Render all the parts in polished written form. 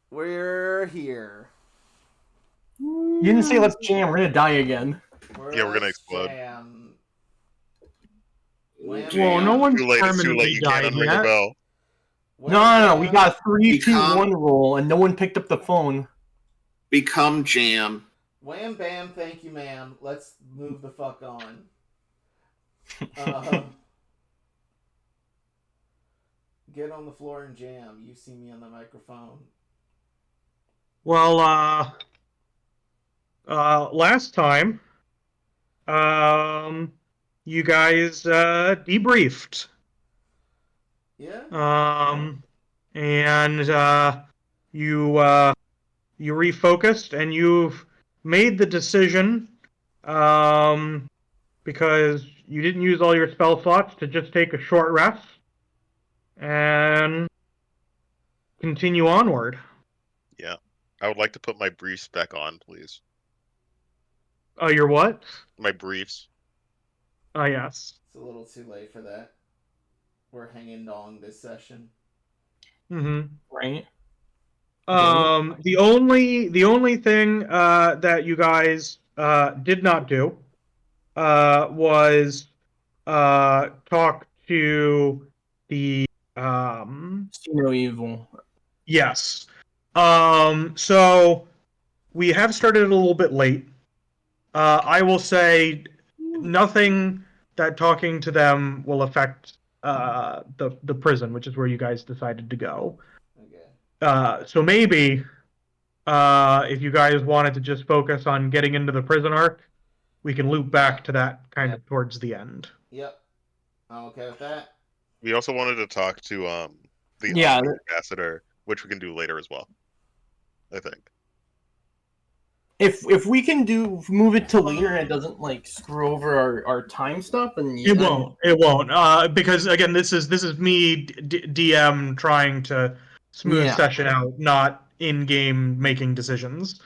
We're here. You didn't say let's jam. We're gonna die again. Yeah, we're gonna explode. Jam. Well, no one's Too late. It's too late. permanently You can't died unring yet. a bell. No. We got 3, 2, 1 roll, and no one picked up the phone. Become jam. Wham bam, thank you, ma'am. Let's move the fuck on. Get on the floor and jam. You see me on the microphone. Well, last time, you guys debriefed. Yeah. And you refocused, and you've made the decision, because you didn't use all your spell slots, to just take a short rest and continue onward. Yeah. I would like to put my briefs back on, please. Your what? My briefs. Yes. It's a little too late for that. We're hanging dong this session. Mm-hmm. Right. The only thing that you guys did not do was talk to the See no evil. Yes. So we have started a little bit late. I will say nothing that talking to them will affect the prison, which is where you guys decided to go. Okay. So maybe if you guys wanted to just focus on getting into the prison arc, we can loop back to that kind of towards the end. Yep. I'm okay with that. We also wanted to talk to the ambassador, which we can do later as well, I think. If we can move it to later and it doesn't like screw over our time stuff, and it won't because again this is me DM trying to smooth session out, not in-game making decisions.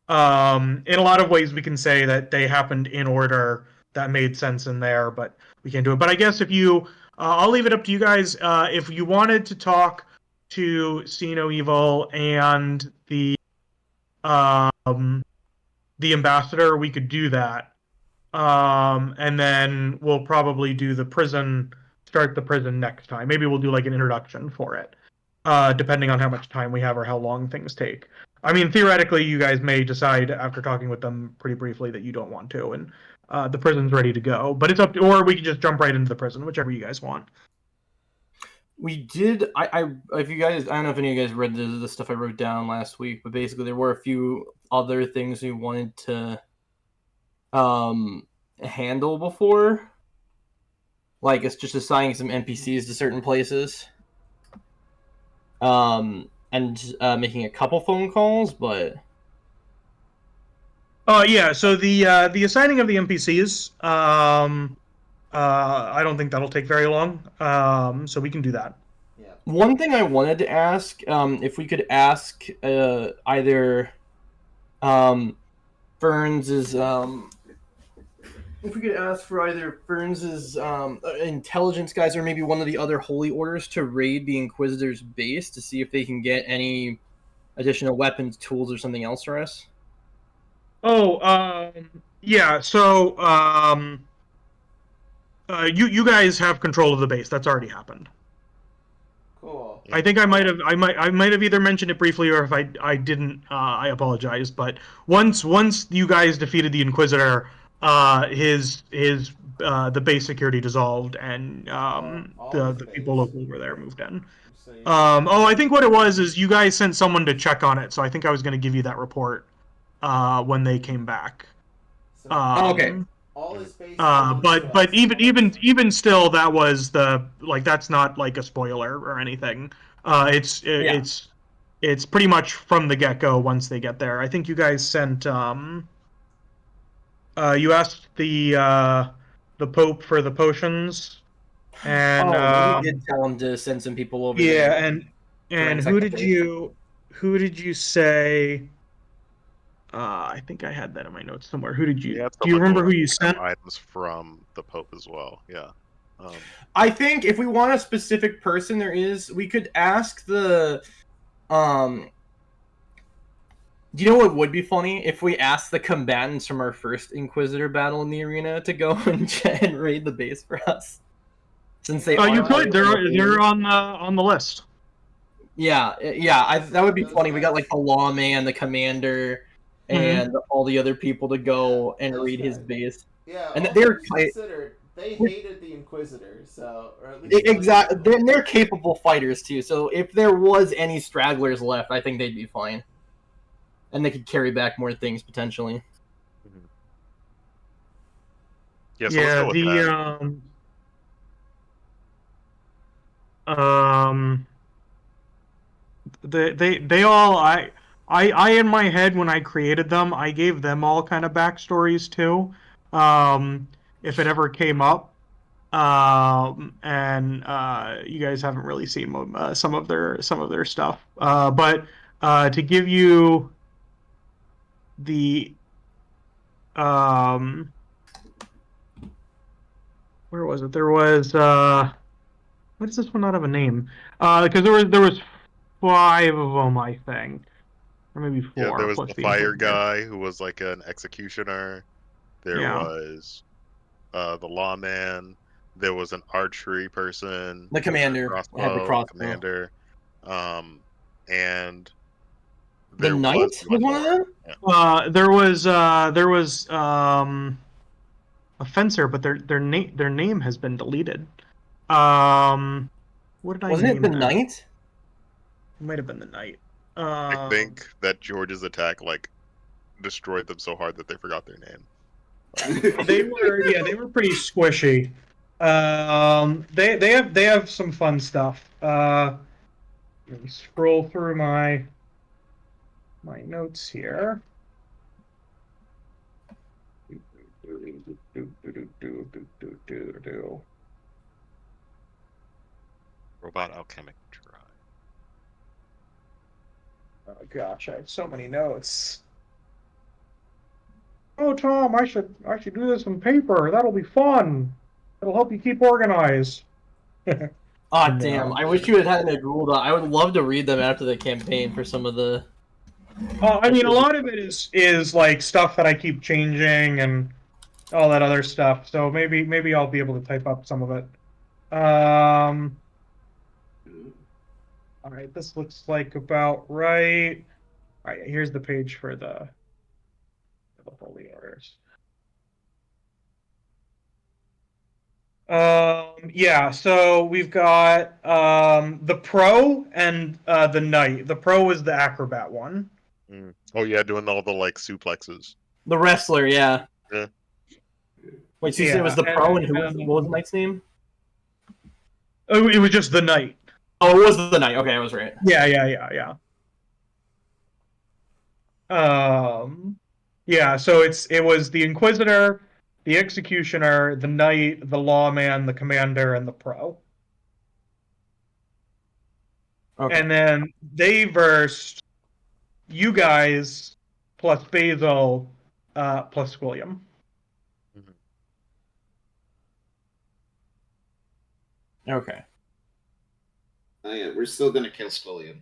In a lot of ways we can say that they happened in order that made sense in there, but we can't do it. But I guess if you I'll leave it up to you guys. If you wanted to talk to See No Evil and the ambassador, we could do that. And then we'll probably do start the prison next time. Maybe we'll do like an introduction for it, depending on how much time we have or how long things take. I mean, theoretically, you guys may decide after talking with them pretty briefly that you don't want to, and the prison's ready to go. But it's up to, or we can just jump right into the prison, whichever you guys want. We did. If you guys, I don't know if any of you guys read the stuff I wrote down last week, but basically there were a few other things we wanted to handle before, like it's just assigning some NPCs to certain places, and making a couple phone calls, but. Yeah. So the assigning of the NPCs, I don't think that'll take very long. So we can do that. Yeah. One thing I wanted to ask, if we could ask either Ferns's, if we could ask for either Ferns's intelligence guys or maybe one of the other holy orders to raid the Inquisitor's base to see if they can get any additional weapons, tools, or something else for us. Oh, yeah. So, you guys have control of the base. That's already happened. Cool. I think I might have either mentioned it briefly, or if I didn't, I apologize. But once you guys defeated the Inquisitor, the base security dissolved, and the people local over there moved in. I think what it was is you guys sent someone to check on it. So I think I was going to give you that report when they came back. Okay. All is based but even still, that was that's not like a spoiler or anything. It's pretty much from the get-go once they get there. I think you guys sent you asked the Pope for the potions, and we did tell him to send some people over there. Yeah, and who did you say? I think I had that in my notes somewhere. Who did you? Do you remember who you sent? Items from the Pope as well. Yeah. I think if we want a specific person, we could ask the Do you know what would be funny? If we asked the combatants from our first Inquisitor battle in the arena to go and raid the base for us. Since they You are could. They're on the list. Yeah, that would be funny. We got like the lawman, the commander, and all the other people to go and raid his base. Yeah, And all they're things considered, they hated the Inquisitor, so or at least exactly. They're capable fighters too. So if there was any stragglers left, I think they'd be fine, and they could carry back more things potentially. Yeah, so let's go with that. They all I in my head when I created them, I gave them all kind of backstories too. If it ever came up. And you guys haven't really seen some of their stuff. But to give you the where was it? There was what does this one not have a name? Because there was 5 of them, I think, or maybe 4. Yeah, there was plus the fire Inquisitor. guy who was like an executioner. There was the lawman. There was an archery person. The commander had the crossbow. Commander. And the knight was one of them. Yeah. There was a fencer, but their name has been deleted. What did I Wasn't name it the them? knight? It might have been the knight. I think that George's attack like destroyed them so hard that they forgot their name. They were pretty squishy. They have some fun stuff. Let me scroll through my notes here. Robot alchemic try. Oh gosh, I have so many notes. Oh Tom, I should do this on paper. That'll be fun. It'll help you keep organized. Damn! I wish you had a rule. I would love to read them after the campaign for some of the. I mean, a lot of it is like stuff that I keep changing and all that other stuff. So maybe I'll be able to type up some of it. All right, this looks like about right. All right, here's the page for the holy orders. Yeah, so we've got the pro and the knight. The pro is the acrobat one. Oh yeah, doing all the like suplexes. The wrestler, yeah. Yeah. Wait, so you said it was the pro, and what was the knight's name? Oh, it was just the knight. Oh, it was the knight. Okay, I was right. Yeah. Yeah, so it was the Inquisitor, the Executioner, the Knight, the Lawman, the Commander, and the Pro. Okay. And then they versed you guys plus Basil plus William. Okay. Oh yeah, we're still gonna kill Squilliam.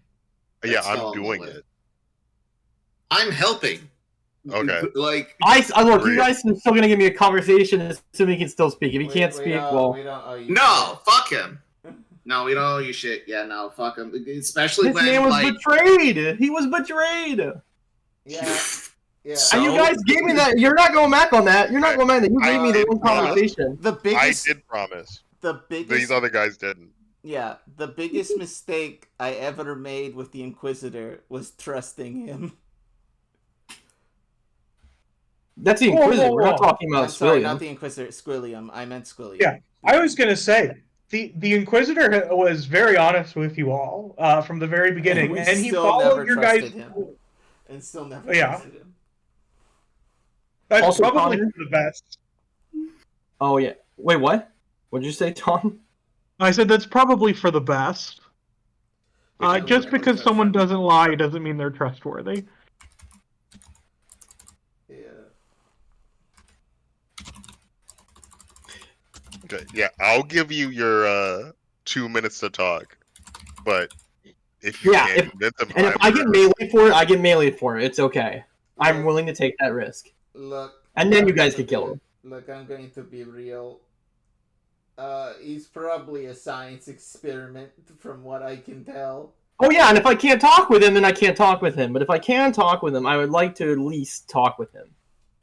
Yeah, I'm doing it. I'm helping. Okay. Like look, you guys are still gonna give me a conversation, assuming he can still speak. If he can't speak, well, no, fuck him. No, we don't owe you shit. Yeah, no, fuck him. Especially this when man was like betrayed. He was betrayed. Yeah. Yeah. So- And you guys gave me that. You're not going back on that. You're not going back on that. You gave me the one conversation. The biggest. I did promise. The biggest. These other guys didn't. Yeah, the biggest mistake I ever made with the Inquisitor was trusting him. That's the Inquisitor. We're not talking about I'm sorry, Squilliam. not the Inquisitor. Squilliam. I meant Squilliam. Yeah, I was gonna say the Inquisitor was very honest with you all from the very beginning, and he followed your guys. And still never trusted him. That's Also, probably Connor? for the best. Oh yeah. Wait, what? What did you say, Tom? I said that's probably for the best. Just because someone doesn't lie doesn't mean they're trustworthy. Yeah. Okay, yeah, I'll give you your 2 minutes to talk, but If you can't convince him, and if I get melee for it, I get melee for it. It's okay. I'm willing to take that risk. Look. And then you guys can kill him. Look, I'm going to be real. He's probably a science experiment, from what I can tell. Oh yeah, and if I can't talk with him, then I can't talk with him. But if I can talk with him, I would like to at least talk with him.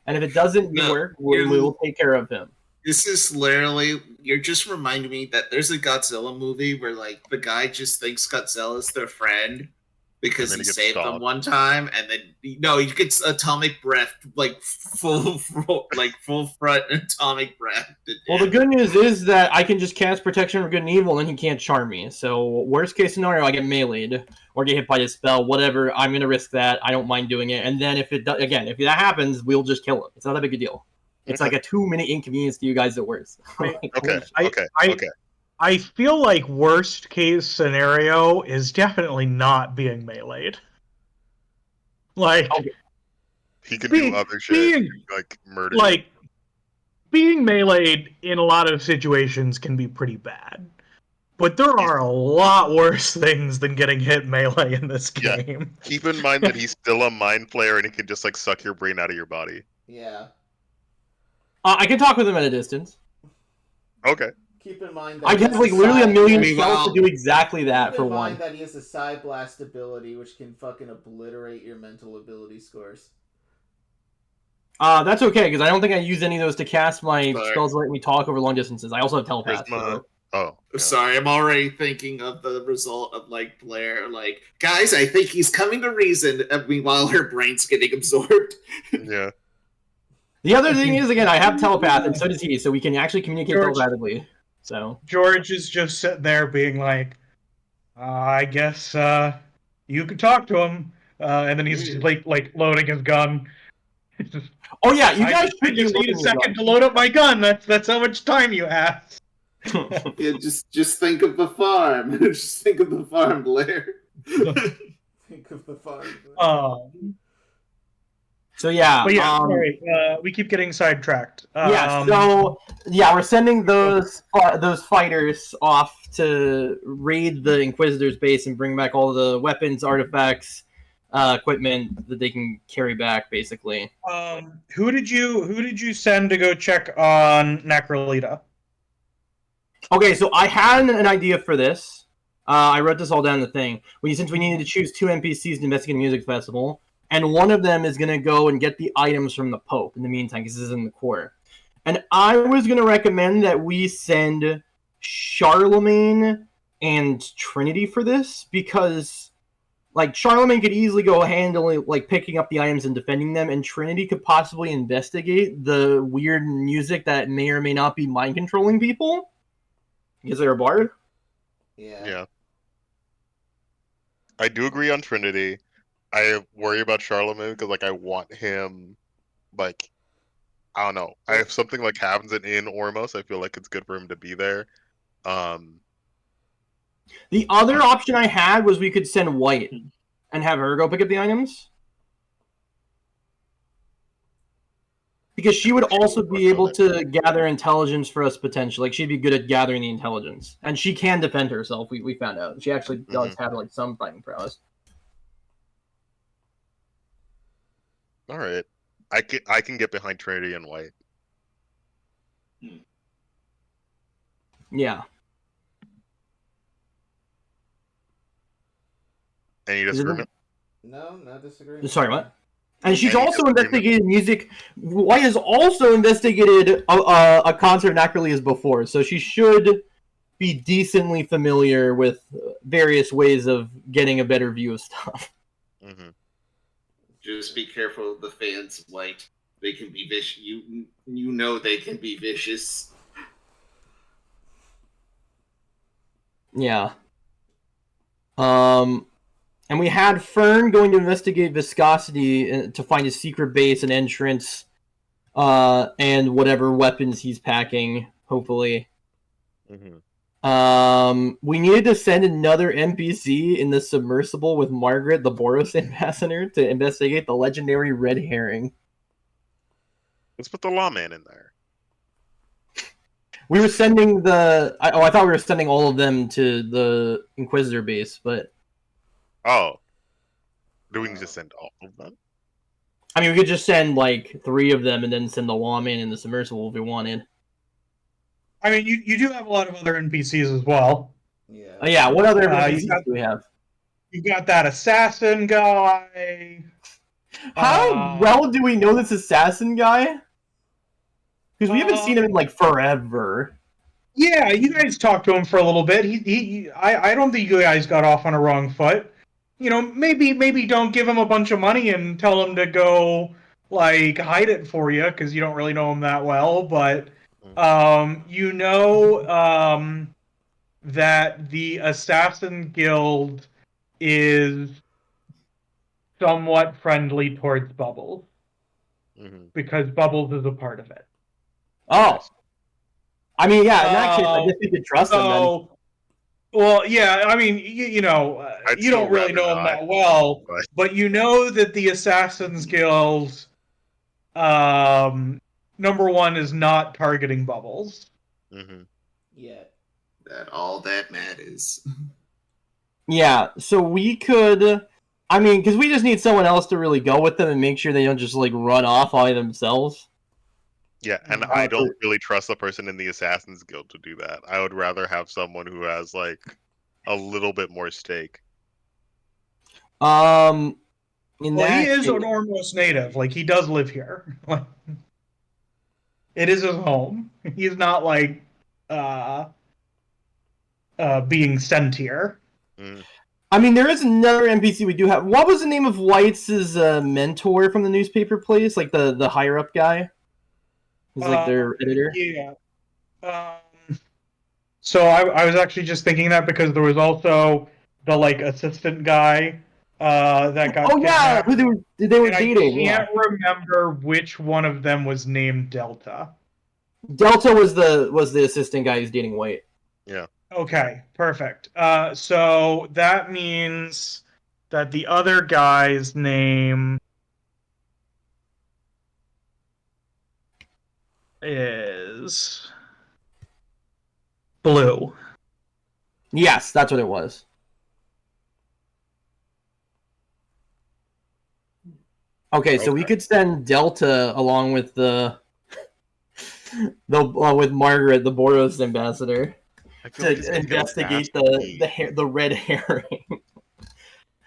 And if it doesn't work, we will take care of him. This is literally, you're just reminding me that there's a Godzilla movie where, like, the guy just thinks Godzilla's their friend because he saved them one time, and then, no, he gets atomic breath, like, full front atomic breath. Well, the good news is that I can just cast Protection for Good and Evil, and he can't charm me. So, worst case scenario, I get meleeed, or get hit by his spell, whatever. I'm going to risk that. I don't mind doing it. And then if if that happens, we'll just kill him. It's not that big a deal. It's like a 2-minute inconvenience to you guys at worst. Okay. I feel like worst case scenario is definitely not being meleeed. Like, he could do other shit, like murder. Like, being meleeed in a lot of situations can be pretty bad. But there are a lot worse things than getting hit melee in this game. Keep in mind that he's still a mind flayer and he can just, like, suck your brain out of your body. Yeah. I can talk with him at a distance. Okay. Keep in mind that I have like literally a million spells to do exactly that for one. Keep in mind that he has a Psi Blast ability, which can fucking obliterate your mental ability scores. That's okay, because I don't think I use any of those to cast my spells that let me talk over long distances. I also have telepath. So. Oh. Yeah. Sorry, I'm already thinking of the result of, like, Blair, like, guys, I think he's coming to reason, meanwhile her brain's getting absorbed. Yeah. The other thing is, again, I have telepath, and so does he, so we can actually communicate telepathically. So George is just sitting there being like, I guess you could talk to him, and then he's just like loading his gun. Oh yeah, you guys I just need a second to load up my gun. That's how much time you have. Yeah, just think of the farm. Just think of the farm, Blair. Think of the farm. So yeah, but yeah, sorry, we keep getting sidetracked. We're sending those fighters off to raid the Inquisitor's base and bring back all the weapons, artifacts, equipment that they can carry back, basically. Who did you send to go check on Necrolita? Okay, so I had an idea for this. I wrote this all down in the thing. Since we needed to choose 2 NPCs to investigate a music festival. And one of them is going to go and get the items from the Pope in the meantime, because this is in the core. And I was going to recommend that we send Charlemagne and Trinity for this, because, like, Charlemagne could easily go handling, like, picking up the items and defending them, and Trinity could possibly investigate the weird music that may or may not be mind-controlling people, because they're a bard. Yeah. I do agree on Trinity. I worry about Charlemagne because, like, I want him, like, I don't know. If something, like, happens in Ormos, I feel like it's good for him to be there. The other option I had was we could send White and have her go pick up the items. Because she would also be able to gather intelligence for us potentially. Like, she'd be good at gathering the intelligence. And she can defend herself, we found out. She actually does have, like, some fighting prowess. All right, I can get behind Trinity and White. Yeah. Any disagreement? No, no disagreement. Sorry, what? And she's also investigated music. White has also investigated a concert Necrolia's before, so she should be decently familiar with various ways of getting a better view of stuff. Mm-hmm. Just be careful of the fans, White. They can be vicious. You know they can be vicious. Yeah. And we had Fern going to investigate Viscosity to find his secret base and entrance, and whatever weapons he's packing, hopefully. Mm-hmm. We needed to send another NPC in the submersible with Margaret, the Boros ambassador, to investigate the legendary red herring. Let's put the lawman in there. We were sending I thought we were sending all of them to the Inquisitor base, but Oh. Do we need to send all of them? I mean, we could just send, like, 3 of them and then send the lawman and the submersible if we wanted. I mean, you do have a lot of other NPCs as well. Yeah. What other NPCs do we have? You got that assassin guy. How well do we know this assassin guy? Because we haven't seen him in, like, forever. Yeah, you guys talked to him for a little bit. I don't think you guys got off on a wrong foot. You know, maybe don't give him a bunch of money and tell him to go, like, hide it for you, because you don't really know him that well, but, you know, that the Assassin Guild is somewhat friendly towards Bubbles. Because Bubbles is a part of it. Oh. I mean, yeah, in that case, I guess you could trust him then. Well, yeah, I mean, you know, you don't really know him that well, but you know that the Assassin's Guild, number one, is not targeting Bubbles. Yeah. That all that matters. Yeah, so we could... I mean, because we just need someone else to really go with them and make sure they don't just, like, run off by themselves. Yeah, and I don't really trust the person in the Assassin's Guild to do that. I would rather have someone who has, like, a little bit more stake. He is an Ormos native. Like, he does live here. It is his home. He's not, like, being sent here. I mean, there is another NPC we do have. What was the name of White's mentor from the newspaper place? Like, the higher-up guy? He's like their editor? Yeah. So I was actually just thinking that because there was also the, like, assistant guy that got kidnapped. Who they were dating. I can't remember which one of them was named Delta. Delta was the assistant guy who's dating White. Yeah. Okay, perfect. So that means that the other guy's name is Blue. Yes, that's what it was. Okay, so we could send Delta along with with Margaret, the Boros ambassador, to investigate the red herring.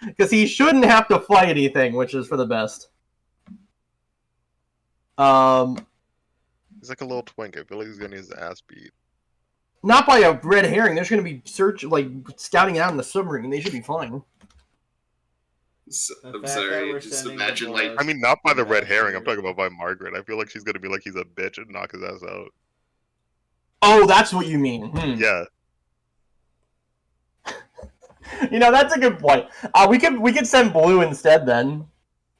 Because he shouldn't have to fight anything, which is for the best. He's like a little twink. I feel like he's gonna get his ass beat. Not by a red herring. They're just gonna be scouting out in the submarine. They should be fine. I'm sorry. Just imagine, like, I mean, not by the red herring. I'm talking about by Margaret. I feel like she's gonna be like he's a bitch and knock his ass out. Oh, that's what you mean. Yeah. You know, that's a good point. We could send Blue instead then.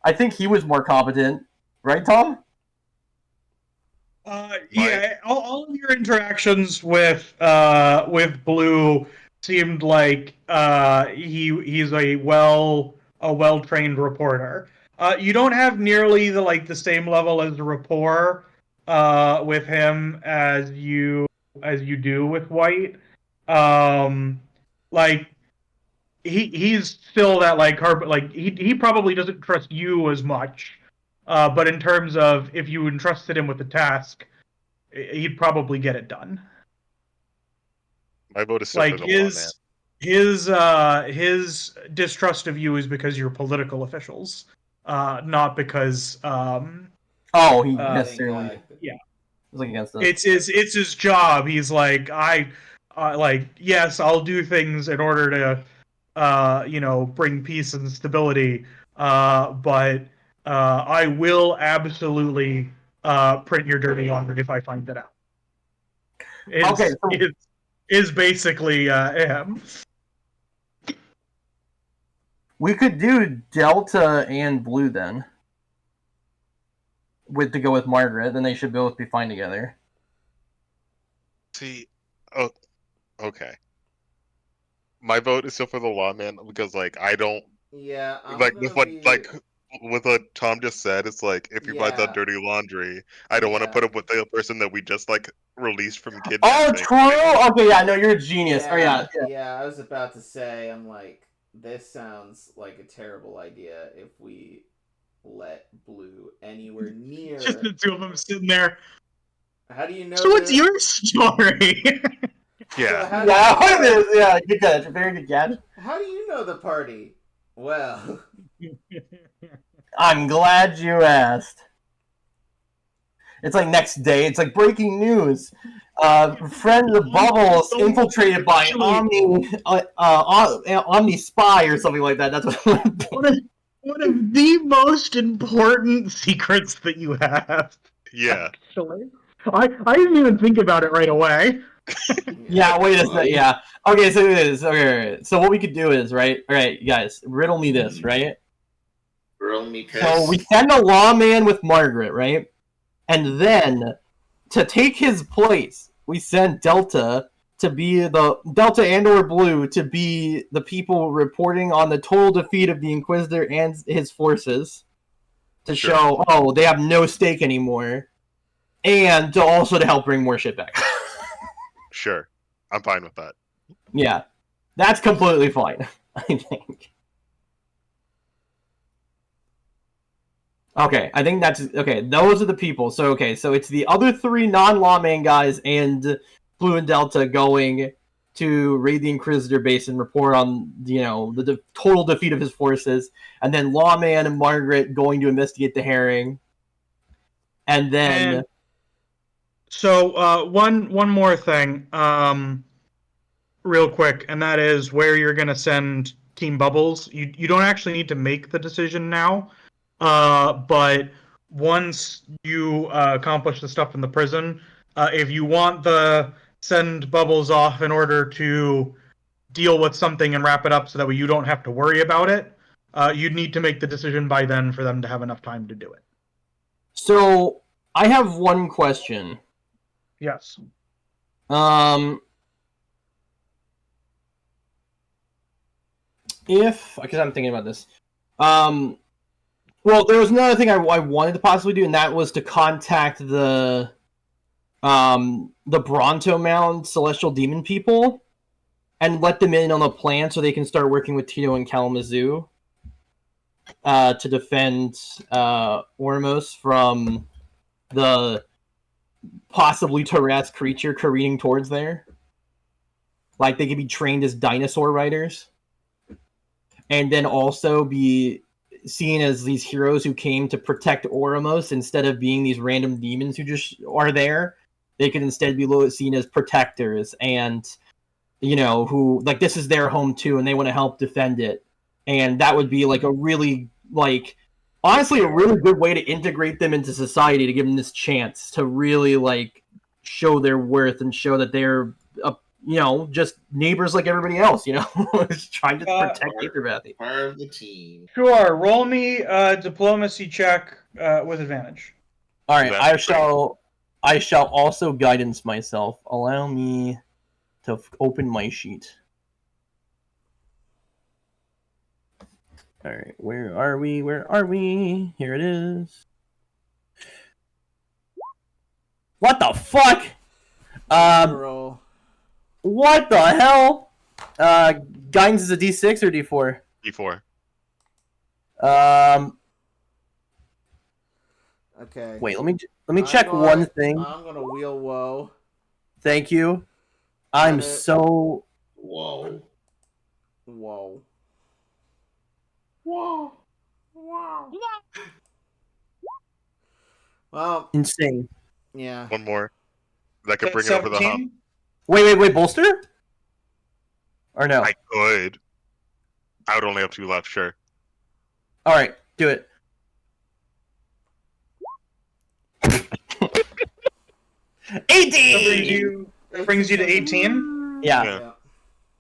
I think he was more competent, right, Tom? Yeah, all of your interactions with Blue seemed like he's a well-trained reporter. You don't have nearly the same level as rapport with him as you do with White. Like he's still that he probably doesn't trust you as much. But in terms of if you entrusted him with the task, he'd probably get it done. My vote is still for the his distrust of you is because you're political officials, not because he necessarily was against us. It's his job. He's like, yes, I'll do things in order to bring peace and stability, but I will absolutely print your dirty laundry if I find it out. Is basically him. We could do Delta and Blue then. To go with Margaret, then they should both be fine together. See, okay. My vote is still for the lawman because, like, I don't. Yeah. With what Tom just said, it's like if he finds out dirty laundry, I don't want to put up with the person that we just released from kidnapping. Oh, true. Okay, yeah, no, you're a genius. Yeah, I was about to say, I'm like, this sounds like a terrible idea if we let Blue anywhere near. Just the two of them sitting there. How do you know? So what's your story? Yeah. Yeah, good catch. Very good catch. How do you know the party? Well, I'm glad you asked. It's like next day. It's like breaking news. Friend of Bubbles infiltrated by Omni Spy or something like that. That's what. One of the most important secrets that you have. Yeah. Actually, I didn't even think about it right away. Yeah, wait a second. Yeah. Okay, so it is. Okay. So what we could do is, right? All right, guys, riddle me this, right? Riddle me piss. So we send a lawman with Margaret, right? And then to take his place, we send Delta to be the Delta and or Blue to be the people reporting on the total defeat of the Inquisitor and his forces to show, oh, they have no stake anymore, and to also to help bring more shit back. Sure. I'm fine with that. Yeah, that's completely fine, I think. Okay, I think that's... Okay, those are the people. So, okay, so it's the other three non-lawman guys and Blue and Delta going to raid the Inquisitor base and report on, you know, the total defeat of his forces. And then Lawman and Margaret going to investigate the herring. And then... So, one more thing, real quick, and that is where you're going to send Team Bubbles. You don't actually need to make the decision now. But once you accomplish the stuff in the prison, if you want the send Bubbles off in order to deal with something and wrap it up so that way you don't have to worry about it, you'd need to make the decision by then for them to have enough time to do it. So, I have one question. Yes. Because I'm thinking about this. Well, there was another thing I wanted to possibly do, and that was to contact the Bronto Mound Celestial Demon people and let them in on the plan so they can start working with Tito and Kalamazoo to defend Ormos from the possibly Tarrasque creature careening towards there. Like, they could be trained as dinosaur riders. And then also be seen as these heroes who came to protect Oromos instead of being these random demons who just are there. They could instead be seen as protectors and, you know, who, like, this is their home too and they want to help defend it. And that would be, like, a really, like, honestly, a really good way to integrate them into society, to give them this chance to really, like, show their worth and show that they're, you know, just neighbors like everybody else, you know? Just trying to protect Aetherbathy. Part of the team. Sure, roll me a diplomacy check with advantage. Alright, I shall also guidance myself. Allow me to open my sheet. Alright, where are we? Here it is. What the fuck? roll. What the hell? Guidance is a D6 or D4? D4. Okay. Wait, let me check one thing. I'm gonna wheel woe. Thank you. I'm so... Whoa. Whoa. Whoa. Wow. Well, insane. Yeah. One more. That could bring it over the hump. Wait, bolster? Or no? I could. I would only have 2 left, sure. Alright, do it. 18! That brings you to 18? Yeah.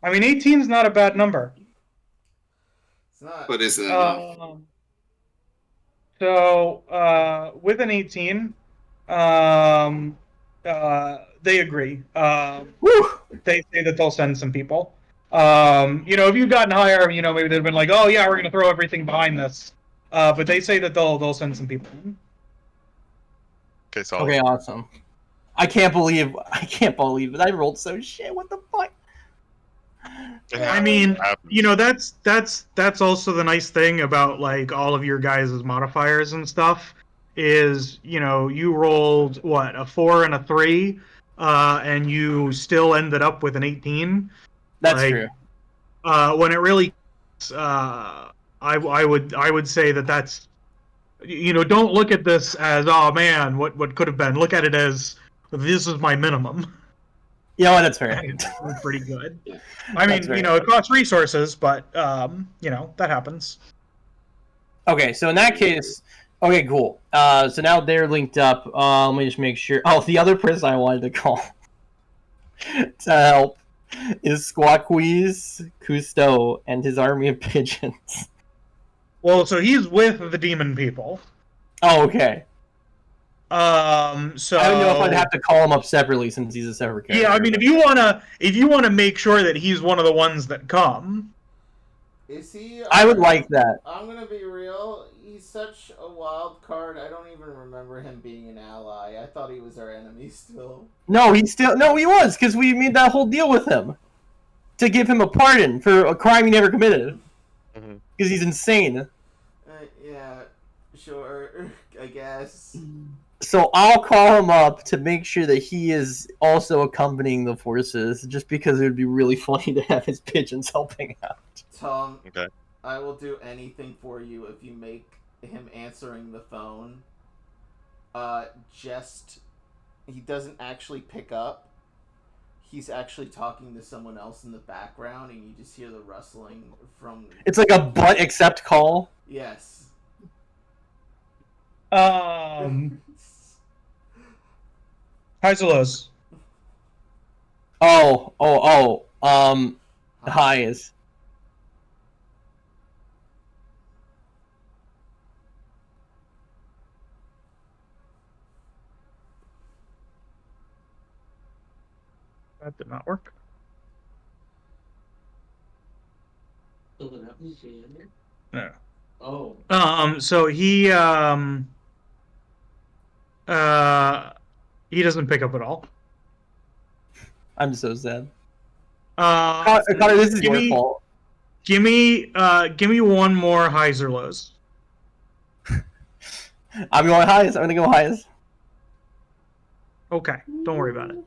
I mean, 18 is not a bad number. It's not. But is it enough? So, with an 18, they agree. They say that they'll send some people. You know, if you'd gotten higher, you know, maybe they'd have been like, oh yeah, we're going to throw everything behind this. But they say that they'll send some people. Okay, so okay, awesome. I can't believe it. I rolled so shit. What the fuck? I mean, that's also the nice thing about like all of your guys' modifiers and stuff is, you rolled what, a 4 and a 3, and you still ended up with an 18. That's true. When it really, I would say that's, don't look at this as, oh man, what could have been. Look at it as, this is my minimum. Yeah, well, that's fair. That's pretty good. I mean, it costs resources, but that happens. Okay, so in that case, okay, cool. So now they're linked up. Let me just make sure. Oh, the other person I wanted to call to help is Squawqueeze Cousteau and his army of pigeons. Well, so he's with the demon people. Oh, okay. So I don't know if I'd have to call him up separately since he's a separate character. Yeah, I mean, if you wanna make sure that he's one of the ones that come. Is he? I would like that. I'm gonna be real. He's such a wild card. I don't even remember him being an ally. I thought he was our enemy still. No, he was, because we made that whole deal with him to give him a pardon for a crime he never committed. Because he's insane. Yeah, sure, I guess. So I'll call him up to make sure that he is also accompanying the forces, just because it would be really funny to have his pigeons helping out. Tom, Okay. I will do anything for you if you make him answering the phone. He doesn't actually pick up. He's actually talking to someone else in the background, and you just hear the rustling from... It's like a but accept call? Yes. Highs or lows? Highs. That did not work. No. Oh. So he doesn't pick up at all. I'm so sad. Connar, this is your fault. Give me one more highs or lows. I'm going highs. I'm gonna go highs. Okay, don't worry about it.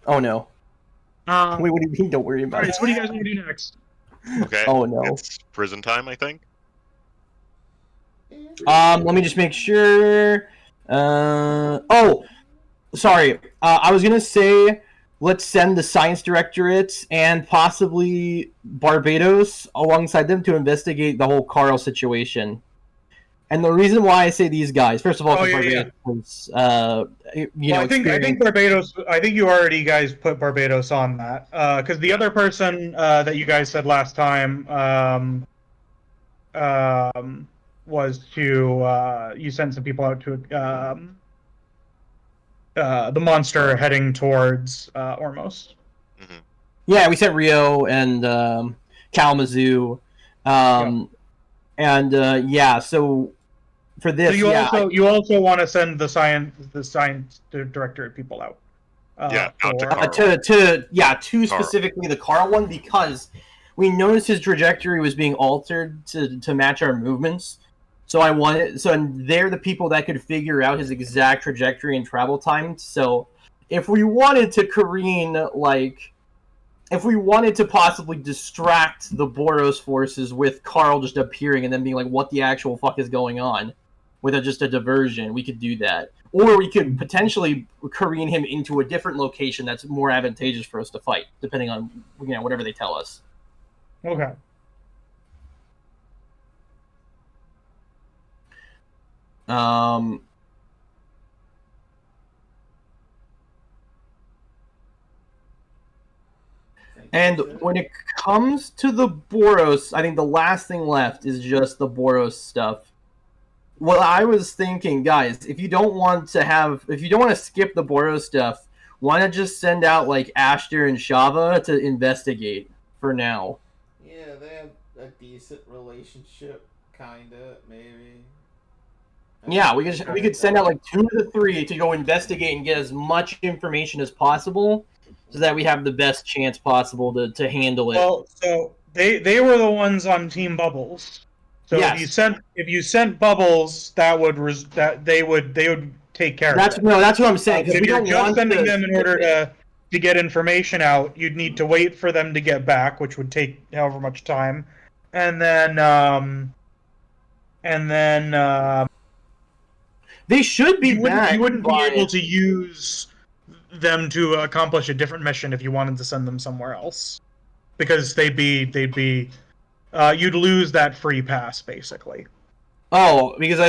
Oh no. Wait, what do you mean? Don't worry about it. Alright, so what do you guys want to do next? Okay. Oh no. It's prison time, I think. Let me just make sure. Oh, sorry. I was gonna say, let's send the science directorate and possibly Barbados alongside them to investigate the whole Carl situation. And the reason why I say these guys, first of all, Barbados was, I think Barbados. I think you already guys put Barbados on that because the other person that you guys said last time was to you sent some people out to the monster heading towards Ormos. Mm-hmm. Yeah, we sent Rio and Kalamazoo, and so for this, so you also want to send the science director people out. Out to Carl. Specifically the Carl one, because we noticed his trajectory was being altered to match our movements. So and they're the people that could figure out his exact trajectory and travel time. So if we wanted to careen, if we wanted to possibly distract the Boros forces with Carl just appearing and then being like, what the actual fuck is going on? With just a diversion, we could do that. Or we could potentially careen him into a different location that's more advantageous for us to fight, depending on whatever they tell us. Okay. And when it comes to the Boros, I think the last thing left is just the Boros stuff. Well, I was thinking, guys, if you don't want to skip the Boros stuff, why not just send out Ashter and Shava to investigate for now? Yeah, they have a decent relationship, kinda, maybe. Yeah, we could send out 2 of the 3 to go investigate and get as much information as possible, so that we have the best chance possible to handle it. Well, so they were the ones on Team Bubbles. So yes. if you sent Bubbles, they would take care of it. No, that's what I'm saying. If you're just sending them in order to get information out, you'd need to wait for them to get back, which would take however much time, and then they should be back. You wouldn't be able to use them to accomplish a different mission if you wanted to send them somewhere else, because they'd be you'd lose that free pass basically. Oh, because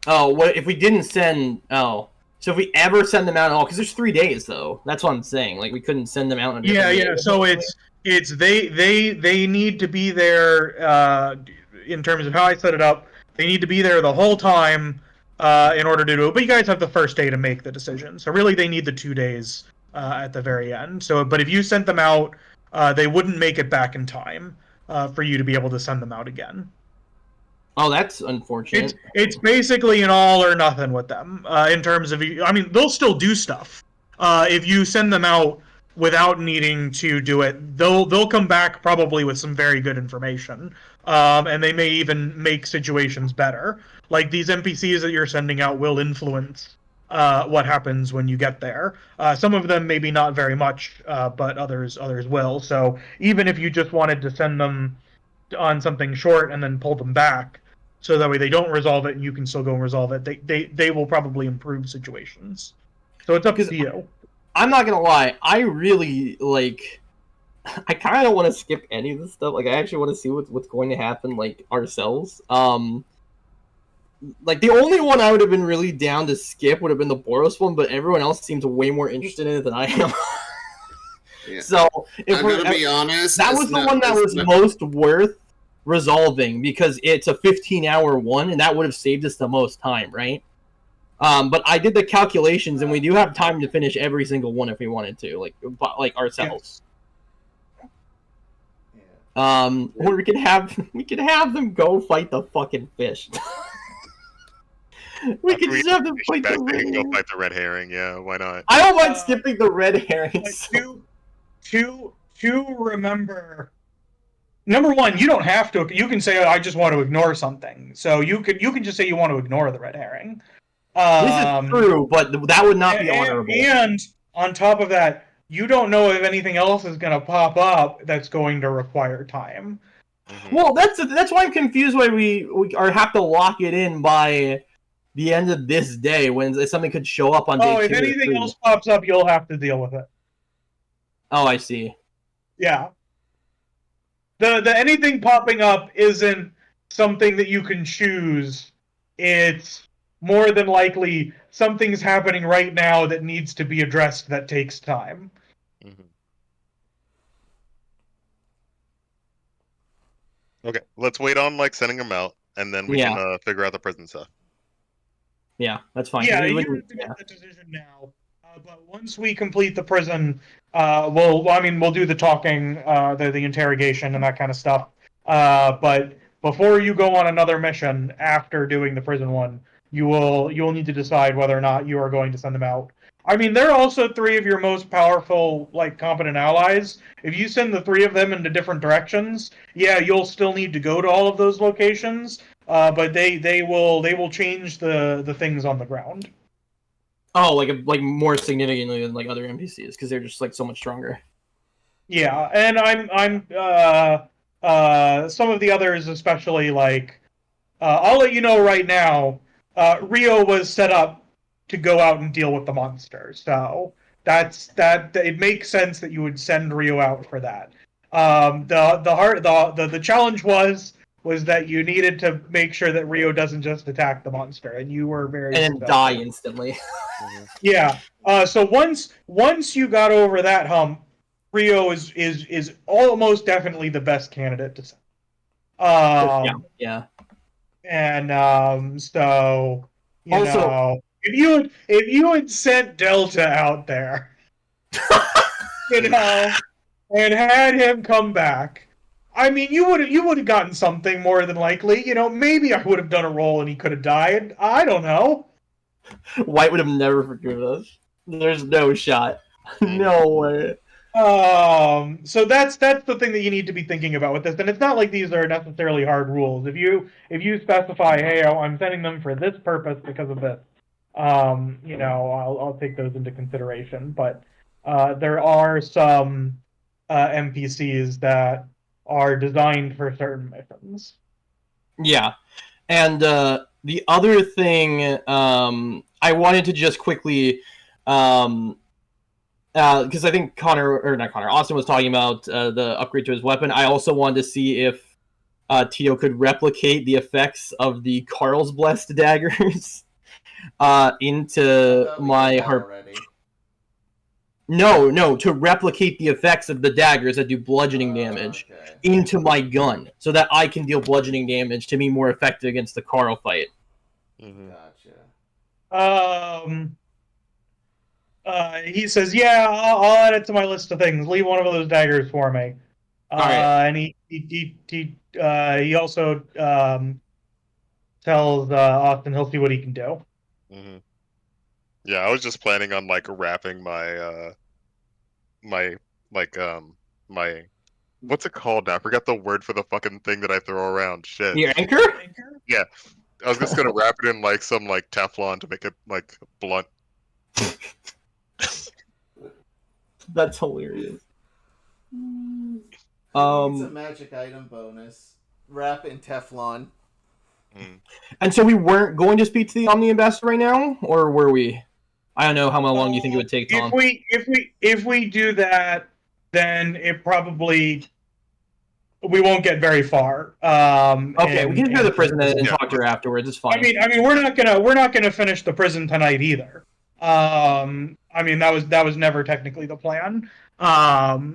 what if we didn't send? Oh, so if we ever send them out at all, because there's 3 days though. That's what I'm saying. Like we couldn't send them out. Yeah. So it's they need to be there. In terms of how I set it up, they need to be there the whole time in order to do it. But you guys have the first day to make the decision. So really, they need the 2 days at the very end. So, but if you sent them out, they wouldn't make it back in time for you to be able to send them out again. Oh, that's unfortunate. It's basically an all or nothing with them in terms of. I mean, they'll still do stuff if you send them out without needing to do it. They'll come back probably with some very good information, and they may even make situations better. Like these NPCs that you're sending out will influence what happens when you get there. Some of them maybe not very much, but others will. So even if you just wanted to send them on something short and then pull them back, so that way they don't resolve it and you can still go and resolve it, they will probably improve situations. So it's up to you. I'm not gonna lie, I really I kind of want to skip any of this stuff. Like I actually want to see what's going to happen, like ourselves. Like the only one I would have been really down to skip would have been the Boros one, but everyone else seems way more interested in it than I am. Yeah. So I'm gonna be honest, that was the one that was most worth resolving because it's a 15-hour one, and that would have saved us the most time, right? But I did the calculations, and we do have time to finish every single one if we wanted to, like ourselves. Or we could have them go fight the fucking fish. We could just have them fight the red herring. Go fight the red herring. Yeah, why not? I don't mind skipping the red herrings. To remember. Number one, you don't have to. You can say, "I just want to ignore something." So you can just say you want to ignore the red herring. This is true, but that would not be honorable. And on top of that, you don't know if anything else is going to pop up that's going to require time. Well, that's why I'm confused why we have to lock it in by the end of this day when something could show up on day 2 or 3. If anything else pops up, you'll have to deal with it. Oh, I see. Yeah. The anything popping up isn't something that you can choose. It's more than likely something's happening right now that needs to be addressed that takes time. Mm-hmm. Okay, let's wait on sending them out, and then we can figure out the prison stuff. Yeah, that's fine. Yeah, you have to make the decision now. But once we complete the prison, we'll do the talking, the interrogation, and that kind of stuff. But before you go on another mission after doing the prison one, you'll need to decide whether or not you are going to send them out. I mean, they're also 3 of your most powerful, competent allies. If you send the 3 of them into different directions, you'll still need to go to all of those locations. But they will change the things on the ground. Oh, like more significantly than other NPCs because they're just so much stronger. Yeah, and I'm some of the others, especially I'll let you know right now. Rio was set up to go out and deal with the monster, so that it makes sense that you would send Rio out for that. The challenge was that you needed to make sure that Rio doesn't just attack the monster, and you were very and die instantly. Yeah. So once you got over that hump, Rio is almost definitely the best candidate to send. Yeah. And so you know, if you had sent Delta out there, and had him come back, I mean, you would have gotten something more than likely. Maybe I would have done a roll and he could have died. I don't know. White would have never forgiven us. There's no shot. No way. So that's the thing that you need to be thinking about with this, and it's not like these are necessarily hard rules. If you specify, hey, I'm sending them for this purpose because of this, I'll take those into consideration. But there are some NPCs that are designed for certain missions. Yeah, and the other thing I wanted to just quickly. Because I think Austin was talking about the upgrade to his weapon. I also wanted to see if Tito could replicate the effects of the Carl's Blessed daggers into my harp. No, to replicate the effects of the daggers that do bludgeoning damage into my gun, so that I can deal bludgeoning damage to be more effective against the Carl fight. Mm-hmm. Gotcha. He says, "Yeah, I'll add it to my list of things. Leave one of those daggers for me." Right. And he also tells Austin he'll see what he can do. Mm-hmm. Yeah, I was just planning on wrapping my my what's it called now? I forgot the word for the fucking thing that I throw around. Shit. Your anchor? Yeah, I was just gonna wrap it in some Teflon to make it blunt. That's hilarious. It's a magic item bonus. Wrap in Teflon. And so we weren't going to speak to the Omni Ambassador right now, or were we? I don't know how long you think it would take, Tom. If we do that, then it probably we won't get very far. Okay, we can hear the prison and talk to her afterwards. It's fine. I mean, we're not gonna finish the prison tonight either. I mean, that was never technically the plan.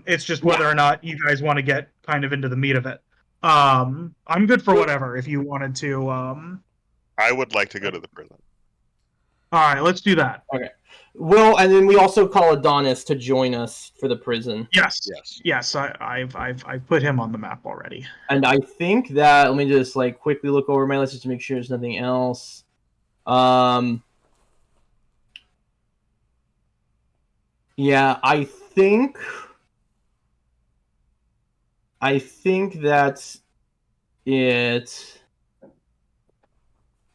It's just whether or not you guys want to get kind of into the meat of it. I'm good for whatever if you wanted to. I would like to go to the prison. All right, let's do that. Okay. Well, and then we also call Adonis to join us for the prison. Yes. I've put him on the map already. And I think that let me just quickly look over my list just to make sure there's nothing else. Yeah, I think that's it.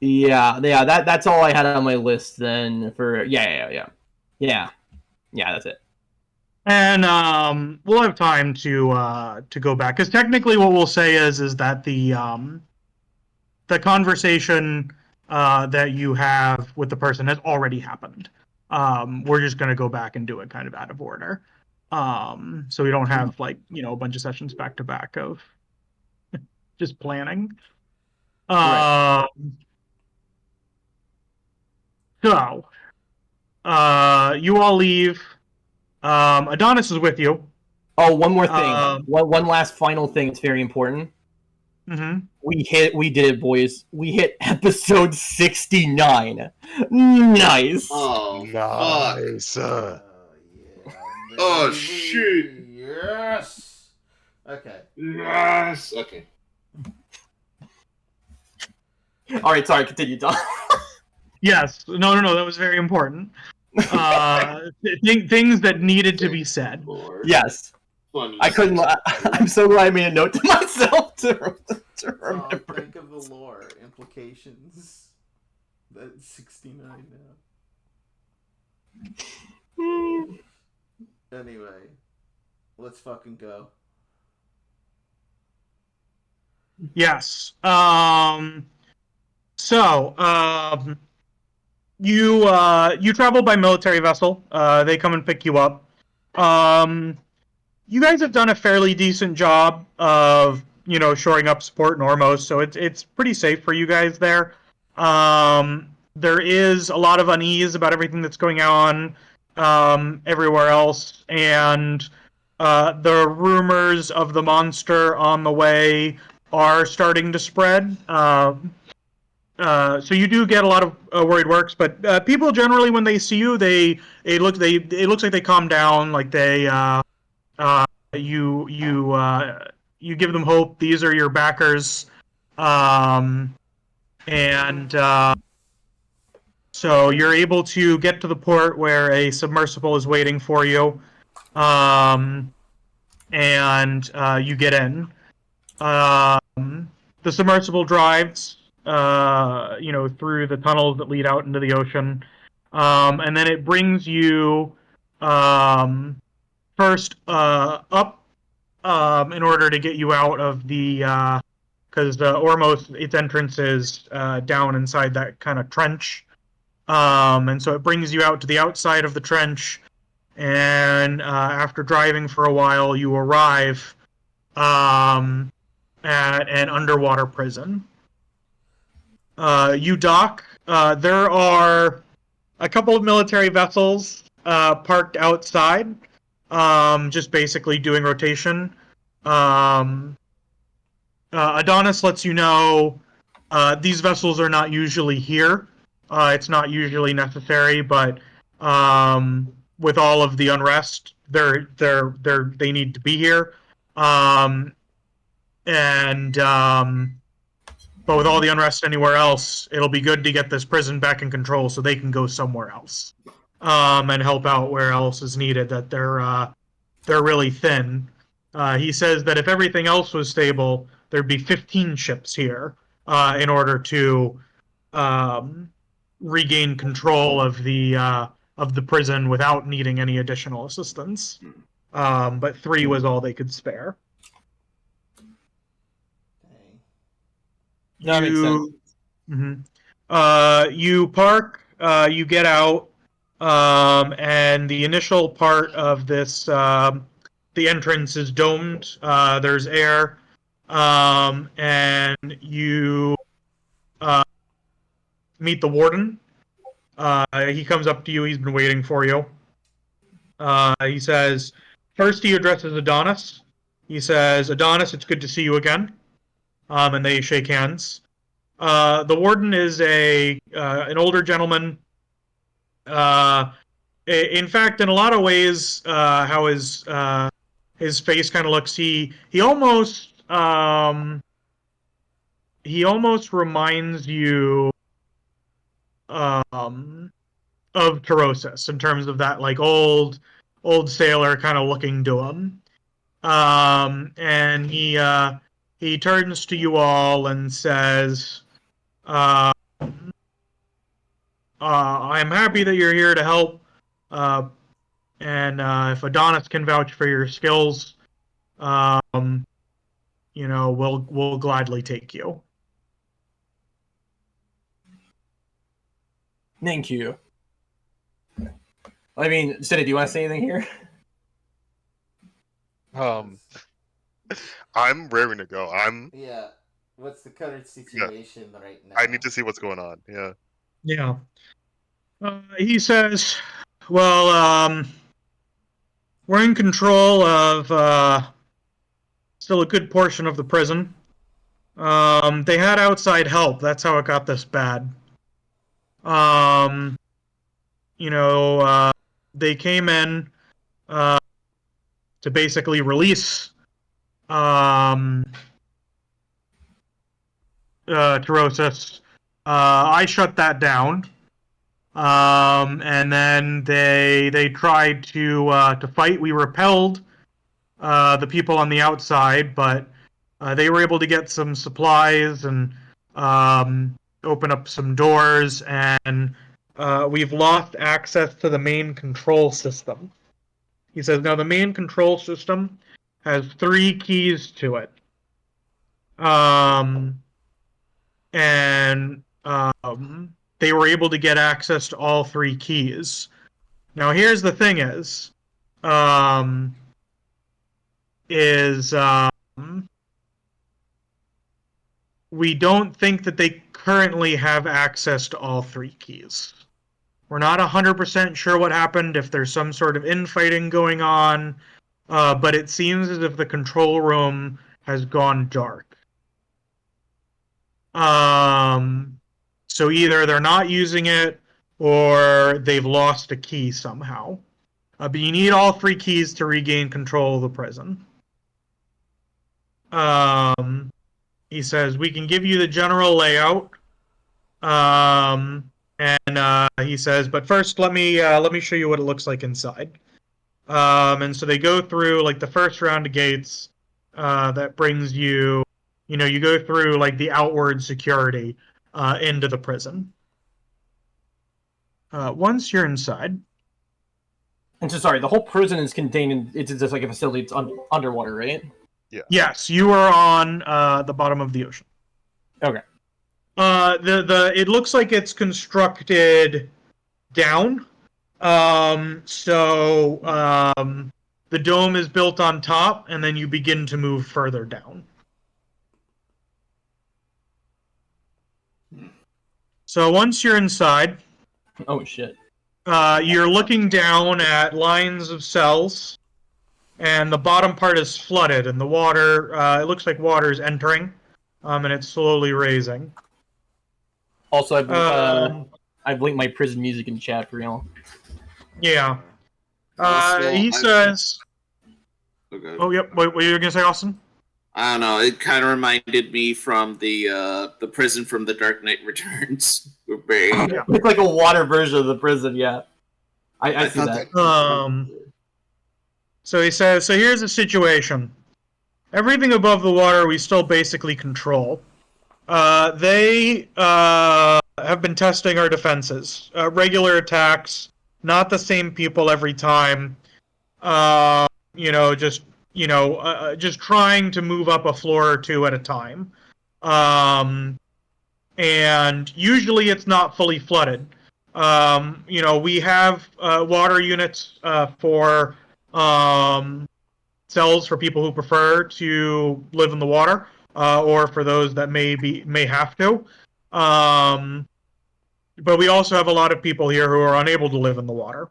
Yeah, that's all I had on my list then for yeah, that's it. And we'll have time to go back, because technically what we'll say is that the conversation that you have with the person has already happened. We're just going to go back and do it kind of out of order. So we don't have a bunch of sessions back to back of just planning. Right. So you all leave. Adonis is with you. Oh, one more thing. One last final thing. It's very important. Mm-hmm. We did it, boys. We hit episode 69. Nice. Oh, nice. Yeah, oh, shoot. Yes. Okay. Yes. Okay. All right, sorry. Continue, Don. Yes. No. That was very important. Things that needed to be said. Yes. Funny. I couldn't. I'm so glad I made a note to myself to remember. Think of the lore implications. That's 69 now. Anyway, let's fucking go. Yes. You travel by military vessel. They come and pick you up. You guys have done a fairly decent job of, shoring up support in Ormos, so it's pretty safe for you guys there. There is a lot of unease about everything that's going on everywhere else, and the rumors of the monster on the way are starting to spread. So you do get a lot of worried works, but people generally, when they see you, it looks like they calm down. Like you give them hope. These are your backers, and So you're able to get to the port where a submersible is waiting for you, and you get in. The submersible drives, through the tunnels that lead out into the ocean, and then it brings you first up in order to get you out of the because Ormos, its entrance is down inside that kind of trench, and so it brings you out to the outside of the trench, and after driving for a while, you arrive at an underwater prison. You dock. There are a couple of military vessels parked outside, just basically doing rotation. Adonis lets you know these vessels are not usually here. It's not usually necessary, but with all of the unrest, they need to be here. But with all the unrest anywhere else, it'll be good to get this prison back in control so they can go somewhere else and help out where else is needed. That they're really thin. He says that if everything else was stable, there'd be 15 ships here in order to regain control of the prison without needing any additional assistance. But 3 was all they could spare. That makes sense. Mm-hmm. You park, you get out, and the initial part of this, the entrance is domed. There's air, and you meet the warden. He comes up to you. He's been waiting for you. He says, first he addresses Adonis. He says, Adonis, it's good to see you again. And they shake hands. The warden is an older gentleman. In fact, in a lot of ways, how his face kind of looks, he almost reminds you of Tarosis in terms of that like old sailor kind of looking to him. And he turns to you all and says, I'm happy that you're here to help. And if Adonis can vouch for your skills, we'll gladly take you. Thank you. I mean, Cinna, do you want to say anything here? I'm raring to go. Yeah. What's the current situation right now? I need to see what's going on. Yeah. Yeah. He says, well, we're in control of still a good portion of the prison. They had outside help. That's how it got this bad. They came in to basically release Tarosis. I shut that down. And then they tried to fight. We repelled the people on the outside, but they were able to get some supplies and open up some doors, and we've lost access to the main control system. He says, now the main control system has 3 keys to it. They were able to get access to all 3 keys. Now here's the thing we don't think that they currently have access to all 3 keys. We're not 100% sure what happened, if there's some sort of infighting going on, but it seems as if the control room has gone dark. So either they're not using it, or they've lost a key somehow. But you need all 3 keys to regain control of the prison. He says, we can give you the general layout. And he says, "But first, let me show you what it looks like inside." And so they go through like the first round of gates. That brings you, you go through like the outward security into the prison. Once you're inside. And so, sorry, the whole prison is contained in, it's just like a facility, it's underwater, right? Yeah. Yes, you are on the bottom of the ocean. Okay. It looks like it's constructed down. The dome is built on top, and then you begin to move further down. So once you're inside, oh shit, you're looking down at lines of cells, and the bottom part is flooded, and the water, it looks like water is entering, and it's slowly raising. Also, I've linked my prison music in chat for y'all. Yeah. He says... Okay. Oh, yep. What were you going to say, Austin? I don't know. It kind of reminded me from the prison from The Dark Knight Returns. Yeah. It's like a water version of the prison, yeah. I see that. So he says, so here's the situation. Everything above the water we still basically control. They have been testing our defenses. Regular attacks, not the same people every time. Just trying to move up a floor or two at a time. And usually it's not fully flooded. We have water units for cells for people who prefer to live in the water, or for those that may have to. But we also have a lot of people here who are unable to live in the water.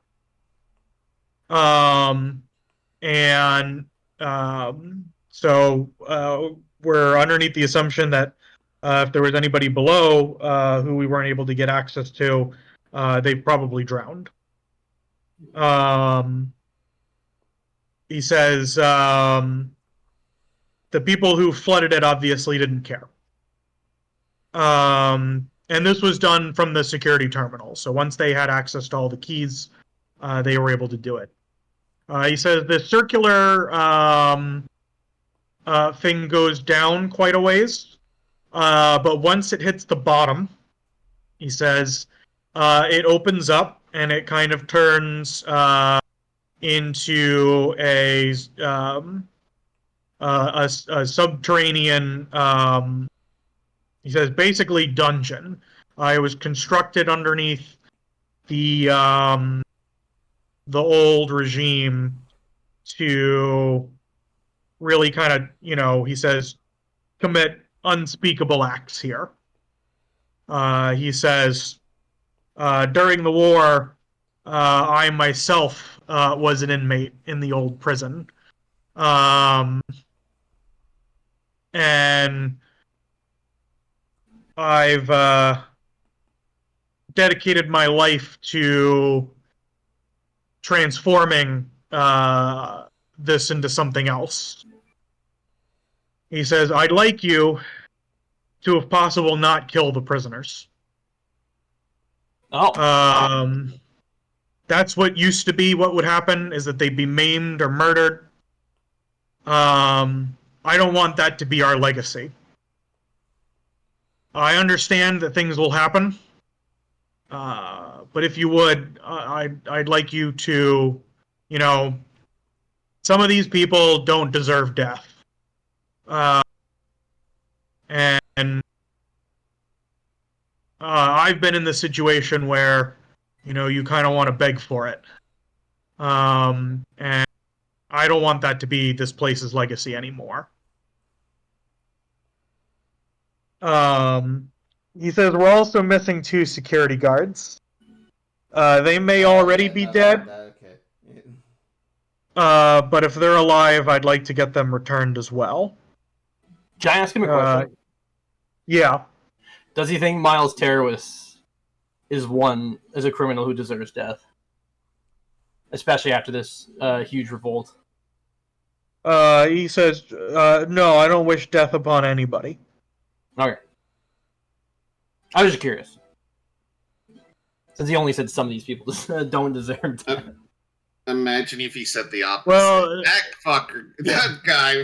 So we're underneath the assumption that if there was anybody below who we weren't able to get access to, they probably drowned. He says the people who flooded it obviously didn't care. And this was done from the security terminal. So once they had access to all the keys, they were able to do it. He says the circular thing goes down quite a ways. But once it hits the bottom, he says, it opens up and it kind of turns into a subterranean, he says, basically dungeon. It was constructed underneath the old regime to really kind of, he says, commit unspeakable acts here. He says, during the war, I myself was an inmate in the old prison. And I've dedicated my life to transforming this into something else. He says, I'd like you to, if possible, not kill the prisoners. Oh. That's what used to be what would happen, is that they'd be maimed or murdered. I don't want that to be our legacy. I understand that things will happen, but if you would, I'd like you to, some of these people don't deserve death. And I've been in the situation where, you kind of want to beg for it. And I don't want that to be this place's legacy anymore. He says we're also missing 2 security guards. They may already be dead. Okay. But if they're alive, I'd like to get them returned as well. Can I ask him a question? Yeah. Does he think Miles Terwis is a criminal who deserves death? Especially after this huge revolt. He says, no, I don't wish death upon anybody. Okay. I was just curious. Since he only said some of these people don't deserve that. Imagine if he said the opposite. Well, that fucker, that guy.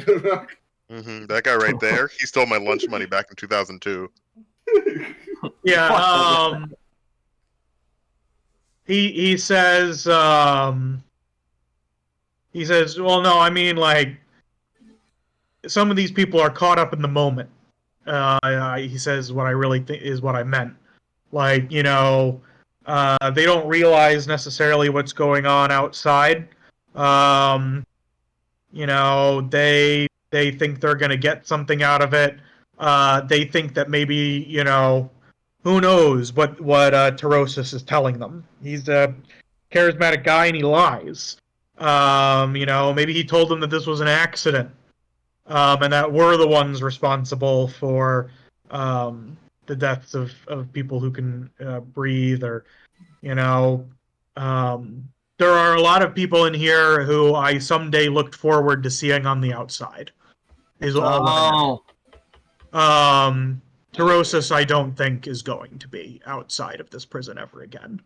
That guy right there, he stole my lunch money back in 2002. Yeah, he says, well, no, I mean, like, some of these people are caught up in the moment. He says what I really think is what I meant. Like, they don't realize necessarily what's going on outside. They think they're going to get something out of it. They think that maybe, who knows what Tarosis is telling them. He's a charismatic guy and he lies. Maybe he told them that this was an accident. And that we're the ones responsible for the deaths of people who can breathe, or, there are a lot of people in here who I someday looked forward to seeing on the outside. Is all. Tarosis, I don't think, is going to be outside of this prison ever again.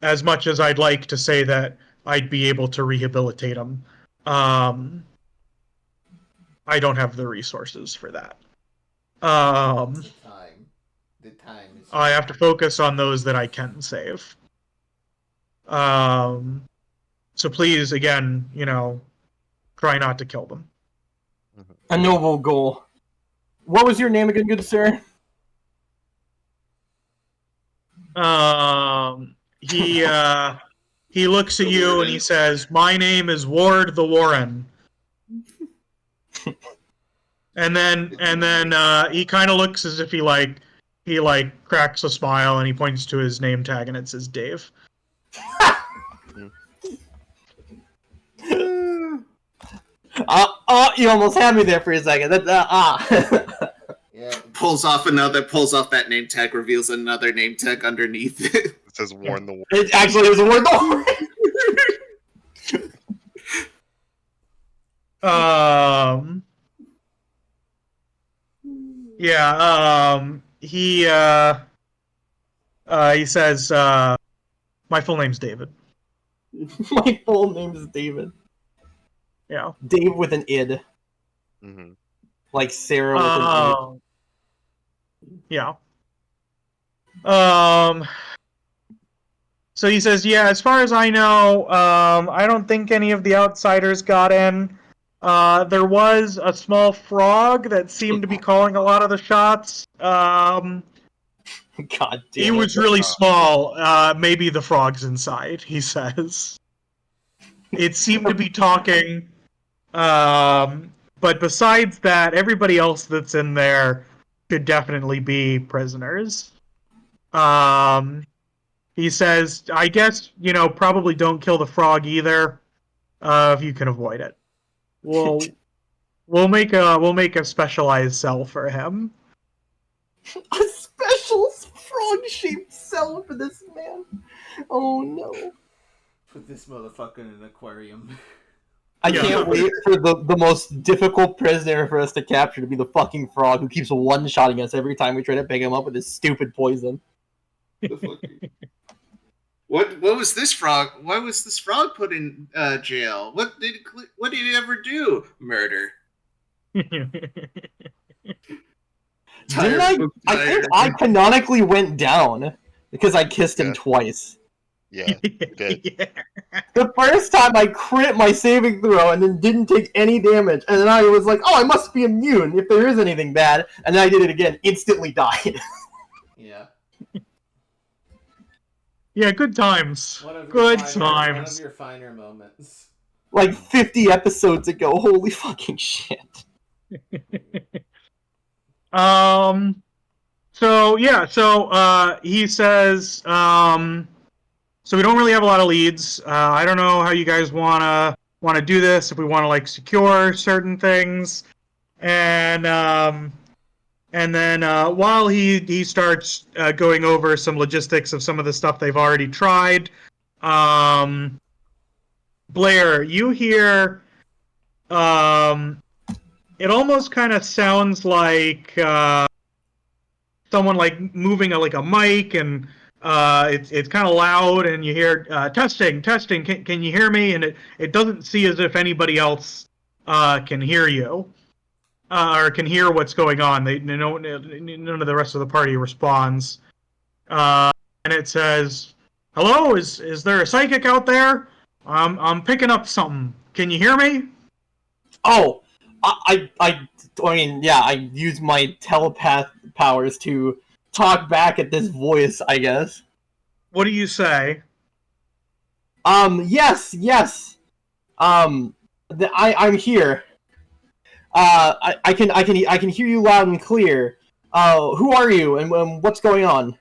As much as I'd like to say that I'd be able to rehabilitate him, I don't have the resources for that. The time is. I have to focus on those that I can save. So please, again, try not to kill them. A noble goal. What was your name again, good sir? He looks at you and he says, "My name is Ward the Warren." and then he kind of looks as if he cracks a smile and he points to his name tag and it says Dave. You almost had me there for a second. Yeah. Pulls off that name tag, reveals another name tag underneath it. It says Warn the Warren. It actually is a word. He says, my full name's David. My full name is David. Yeah. Dave with an id. Mm-hmm. Like Sarah with an id. Yeah. So he says, yeah, as far as I know, I don't think any of the outsiders got in. There was a small frog that seemed to be calling a lot of the shots. God damn he was really small. Maybe the frog's inside, he says. It seemed to be talking. But besides that, everybody else that's in there should definitely be prisoners. He says, I guess, probably don't kill the frog either, if you can avoid it. We'll make a specialized cell for him. A special frog-shaped cell for this man. Oh no. Put this motherfucker in an aquarium. I can't wait for the most difficult prisoner for us to capture to be the fucking frog who keeps one-shotting us every time we try to pick him up with his stupid poison. What was this frog? Why was this frog put in jail? What did he ever do? Murder. I think I canonically went down because I kissed him twice. Yeah, you did. Yeah. The first time I crit my saving throw and then didn't take any damage, and then I was like, oh, I must be immune if there is anything bad, and then I did it again, instantly died. Yeah. Yeah, good times. One of your finer moments. Like 50 episodes ago, holy fucking shit. He says, so we don't really have a lot of leads. I don't know how you guys wanna do this, if we wanna secure certain things. And then while he starts going over some logistics of some of the stuff they've already tried, Blair, you hear it almost kind of sounds like someone like moving a mic, and it's kind of loud, and you hear testing. Can you hear me? And it doesn't see as if anybody else can hear you or can hear what's going on. None of the rest of the party responds, and it says, "Hello, is there a psychic out there? I'm picking up something. Can you hear me?" Oh, I mean, yeah, I use my telepath powers to talk back at this voice, I guess. What do you say? Yes. I'm here. I can hear you loud and clear. Who are you, and what's going on?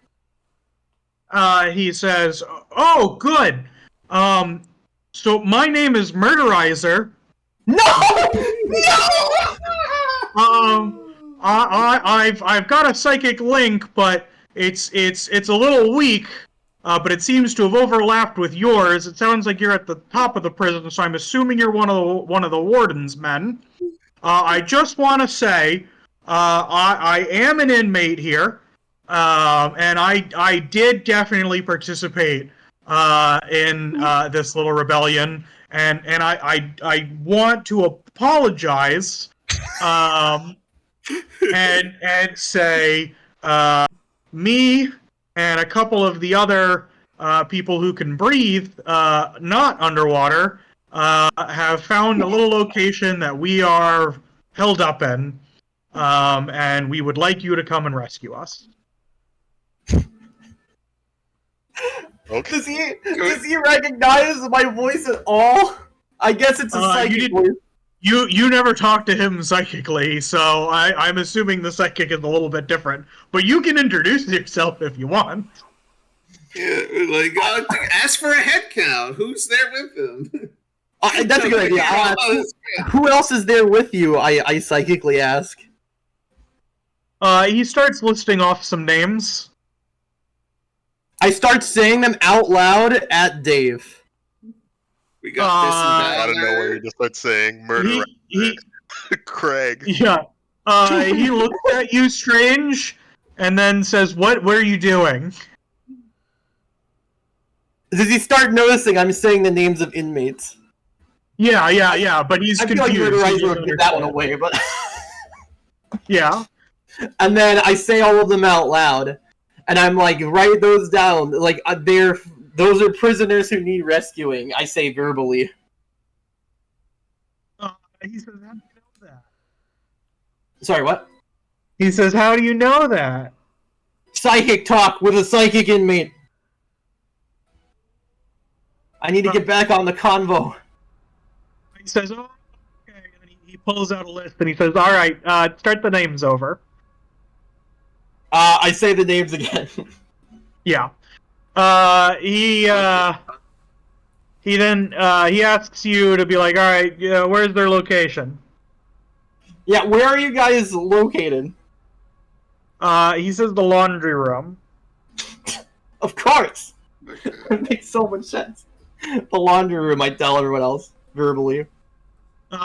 He says, "Oh, good. So my name is Murderizer. No! I've got a psychic link, but it's a little weak. But it seems to have overlapped with yours. It sounds like you're at the top of the prison, so I'm assuming you're one of the warden's men. I just want to say, I am an inmate here, and I did definitely participate in this little rebellion, and I want to apologize, and say me and a couple of the other people who can breathe, not underwater, have found a little location that we are held up in, and we would like you to come and rescue us." Okay. Does he recognize my voice at all? I guess it's a psychic voice. You never talked to him psychically, so I'm assuming the psychic is a little bit different. But you can introduce yourself if you want. Yeah, like ask for a head count. Who's there with him? That's a good idea. Who else is there with you? I psychically ask. He starts listing off some names. I start saying them out loud at Dave. We got this and that. Out of nowhere, you just start saying murder. Craig. Yeah. He looks at you strange, and then says, What are you doing?" Does he start noticing I'm saying the names of inmates? Yeah, but he's confused. I feel like Murderizer would give that one away, but... Yeah. And then I say all of them out loud, and I'm like, write those down. Like, those are prisoners who need rescuing, I say verbally. He says, "How do you know that?" Sorry, what? He says, "How do you know that?" Psychic talk with a psychic inmate. I need to get back on the convo. He says, "Oh, okay." And he pulls out a list and he says, "All right, start the names over." I say the names again. Yeah. He asks you to be like, "All right, where's their location?" Yeah, where are you guys located? He says the laundry room. Of course! It makes so much sense. The laundry room, I tell everyone else, verbally.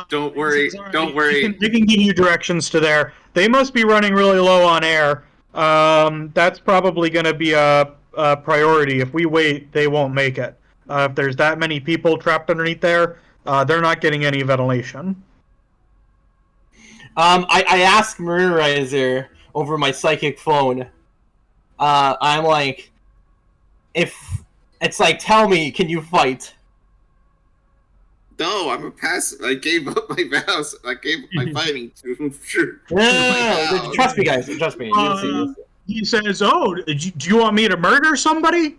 Don't worry, Says, don't worry. They can give you directions to there. They must be running really low on air. That's probably going to be a priority. If we wait, they won't make it. If there's that many people trapped underneath there, they're not getting any ventilation. I ask Murderizer over my psychic phone. I'm like, tell me, can you fight? No, I'm a passive. I gave up my vows. I gave up my fighting to sure. No, trust me, guys. Trust me. He says, "Oh, do you want me to murder somebody?"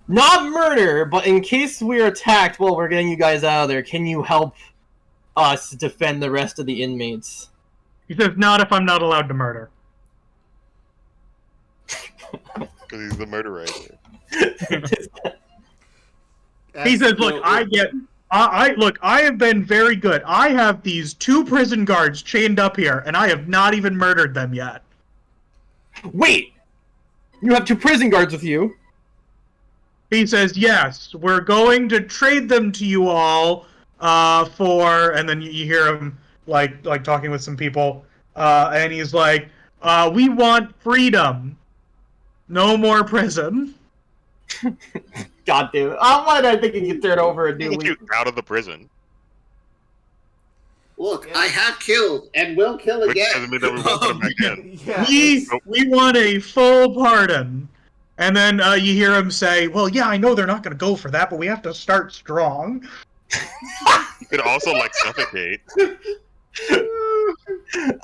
Not murder, but in case we're attacked while we're getting you guys out of there, can you help us defend the rest of the inmates? He says, "Not if I'm not allowed to murder." Because he's the murderer. He says, "Look, I have been very good. I have these 2 prison guards chained up here, and I have not even murdered them yet." Wait! You have 2 prison guards with you? He says, "Yes, we're going to trade them to you all for..." And then you hear him like talking with some people, and he's like, "We want freedom. No more prison. God damn it. Why did I think you could turn over a new Get you leaf? out of the prison. Look, I have killed and will kill Which again. doesn't mean that we won't put him back in. Yeah, We want a full pardon. And then you hear him say, well, yeah, I know they're not going to go for that, but we have to start strong. You could also, like, suffocate.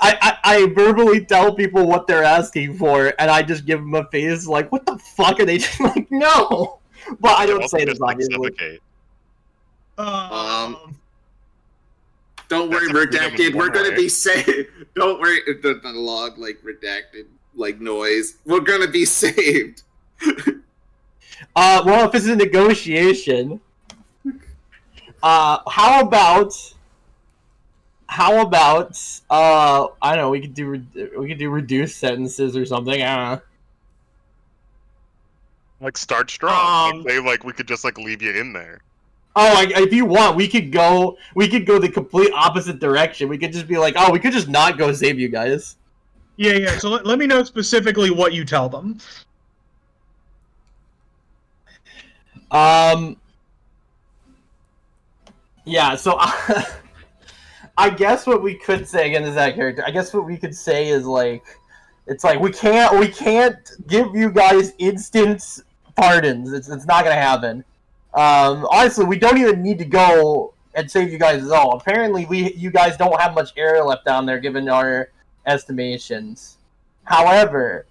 I verbally tell people what they're asking for, and I just give them a face like, what the fuck? Are they just like, no? But I don't Also say this, just, like, obviously. suffocate. Don't worry, That's a freedom redacted. We're one gonna way. be saved. Don't worry, the log like redacted, like noise. We're gonna be saved. Well, if it's a negotiation, how about, I don't know, we could do reduced sentences or something. I don't know. Like, start strong. Um, Like, we could just, like, leave you in there. Oh, if you want, we could go the complete opposite direction. We could just be like, oh, we could just not go save you guys. Yeah. So let me know specifically what you tell them. Yeah, so I guess what we could say again is that character. I guess what we could say is like, it's like we can't give you guys instant pardons. It's not gonna happen. Honestly, we don't even need to go and save you guys at all. Apparently, you guys don't have much air left down there, given our estimations. However,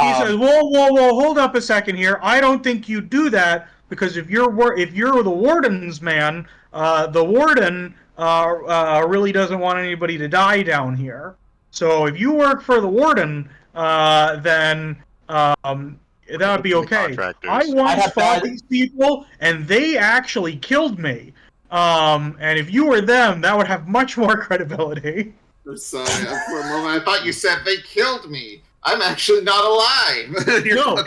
He says, "Whoa! Hold up a second here. I don't think you do that because if you're the warden's man, the warden really doesn't want anybody to die down here. So if you work for the warden, then that would be okay. I once fought these people, and they actually killed me. And if you were them, that would have much more credibility." I'm sorry, for a moment I thought you said they killed me. I'm actually not alive. No,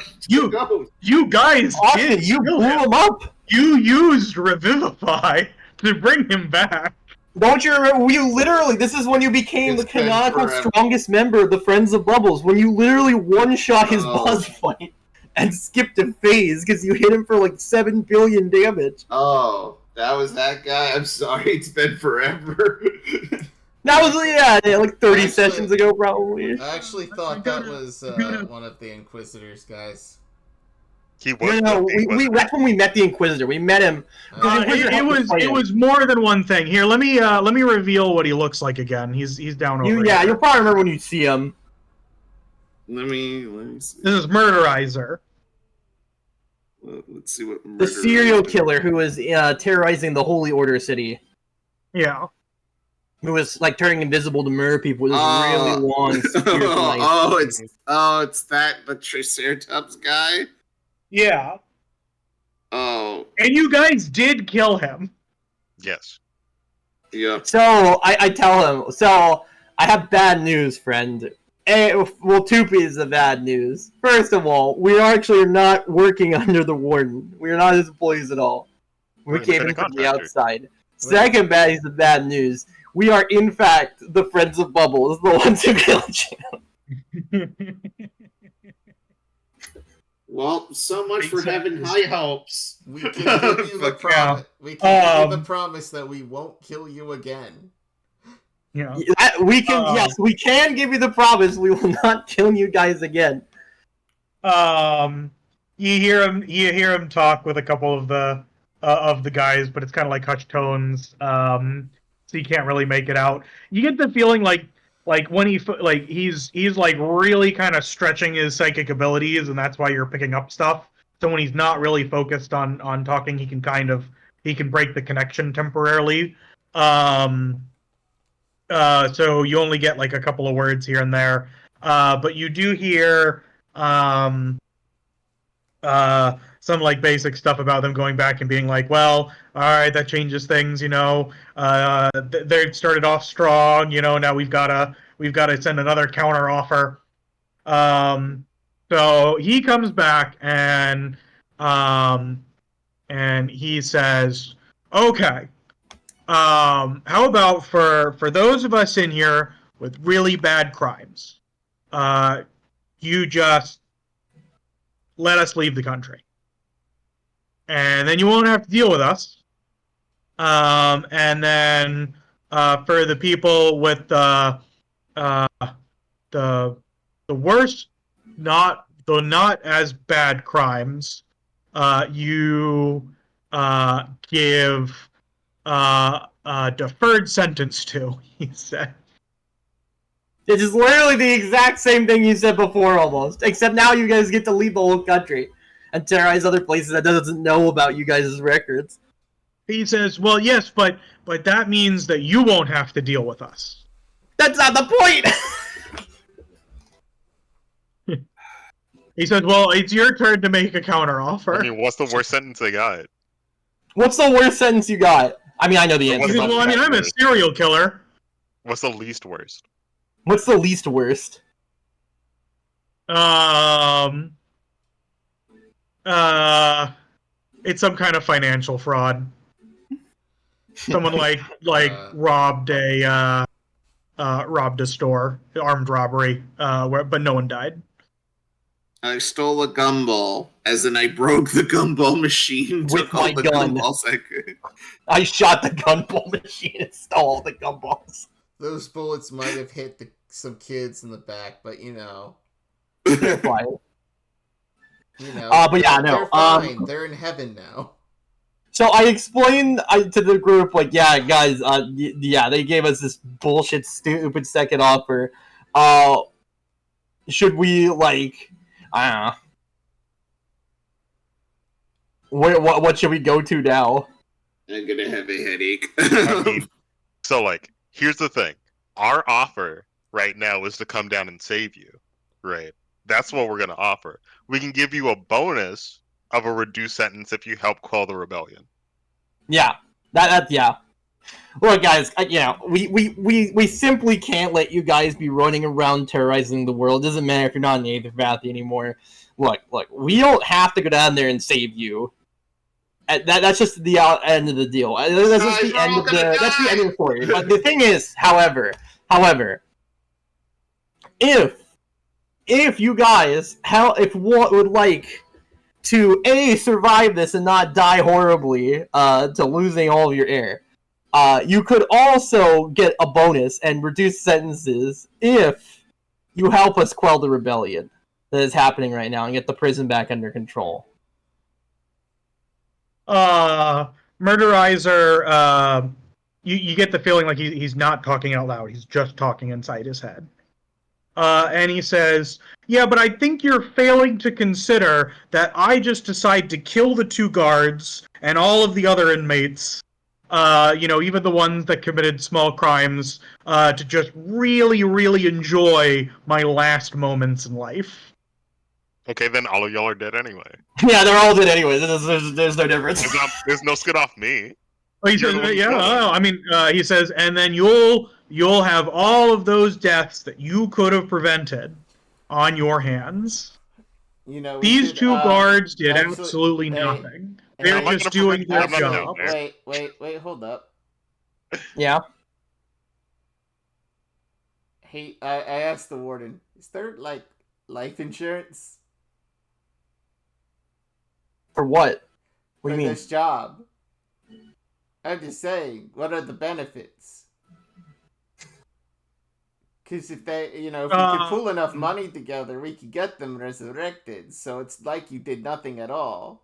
you guys Austin, did you kill blew him up. You used Revivify to bring him back. Don't you remember? You literally, this is when you became the canonical strongest member of the Friends of Bubbles. When you literally one-shot his boss fight and skipped a phase because you hit him for like 7 billion damage. Oh, that was that guy? I'm sorry, it's been forever. That was, yeah, like 30 sessions ago, probably. I actually thought that was one of the Inquisitors, guys. He was. No, that's when we met the Inquisitor. We met him. It was more than one thing. Here, let me reveal what he looks like again. He's down over here. Yeah, you'll probably remember when you see him. Let me see. This is Murderizer. Let's see what the serial killer who was terrorizing the Holy Order city. Yeah. Who was like turning invisible to murder people with really long spears. It's the Triceratops guy. Yeah. Oh. And you guys did kill him. Yes. Yeah. So I tell him. So I have bad news, friend. Well, two pieces of bad news. First of all, we actually are not working under the warden. We are not his employees at all. We came in from the outside. Second piece of bad news. We are, in fact, the Friends of Bubbles, the ones who killed you. Well, so much for having high hopes. We can give you the promise. We can give you the promise that we won't kill you again. Yeah. Yes, we can give you the promise we will not kill you guys again. You hear him talk with a couple of the guys, but it's kind of like hushed tones. So you can't really make it out. You get the feeling like when he's like really kind of stretching his psychic abilities, and that's why you're picking up stuff. So when he's not really focused on talking, he can break the connection temporarily. So you only get like a couple of words here and there, but you do hear some like basic stuff about them going back and being like, well, all right, that changes things, you know. They started off strong, you know. Now we've got to send another counter offer. So he comes back and he says, okay, how about for those of us in here with really bad crimes, you just let us leave the country. And then you won't have to deal with us. And then for the people with the worst, not as bad crimes, you give a deferred sentence to, he said. It is literally the exact same thing you said before, almost. Except now you guys get to leave the whole country and terrorize other places that doesn't know about you guys' records. He says, well, yes, but that means that you won't have to deal with us. That's not the point! He said, well, it's your turn to make a counteroffer. I mean, what's the worst sentence they got? What's the worst sentence you got? I mean, I know the answer. He says, well, I mean, I'm a serial killer. What's the least worst? What's the least worst? It's some kind of financial fraud. Someone robbed a store, armed robbery, but no one died. I stole a gumball, as in I broke the gumball machine. With my gun. I shot the gumball machine and stole the gumballs. Those bullets might have hit some kids in the back, but you know. They're fine. You know, but yeah, no. They're fine. They're in heaven now. So I explained to the group, like, yeah, guys, yeah, they gave us this bullshit, stupid second offer. Should we, like, I don't know. What should we go to now? I'm gonna have a headache. I mean, so, like, here's the thing. Our offer right now is to come down and save you, right? That's what we're going to offer. We can give you a bonus of a reduced sentence if you help quell the rebellion. Yeah, yeah. Look, guys, we simply can't let you guys be running around terrorizing the world. It doesn't matter if you're not an Aetherpath anymore. Look, we don't have to go down there and save you. That's just the end of the deal. That's just the end of that's the end of the story. But the thing is, however, if you guys would like to survive this and not die horribly to losing all of your air, you could also get a bonus and reduce sentences if you help us quell the rebellion that is happening right now and get the prison back under control. Murderizer, you get the feeling like he's not talking out loud. He's just talking inside his head. And he says, yeah, but I think you're failing to consider that I just decide to kill the 2 guards and all of the other inmates, even the ones that committed small crimes, to just really, really enjoy my last moments in life. Okay, then all of y'all are dead anyway. Yeah, they're all dead anyway. There's no difference. There's no skin off me. Well, he says, he says, and then you'll have all of those deaths that you could have prevented on your hands. You know, these 2 guards did absolutely nothing. They're just doing their job. Wait, hold up. Yeah. Hey, I asked the warden, is there, like, life insurance? For what? What do you mean? For this job. I'm just saying, what are the benefits? Because if we could pull enough money together, we could get them resurrected. So it's like you did nothing at all.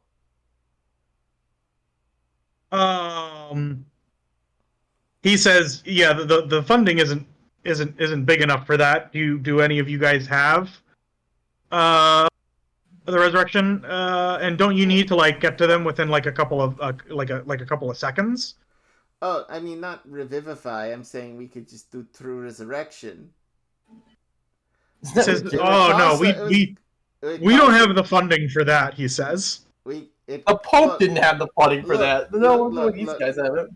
He says, yeah, the funding isn't big enough for that. Do any of you guys have the resurrection? And don't you need to get to them within a couple of seconds? Oh, I mean, not revivify. I'm saying we could just do through resurrection. He says, "Oh no, we don't have the funding for that." He says, "The Pope didn't have the funding for that. No, these guys have it."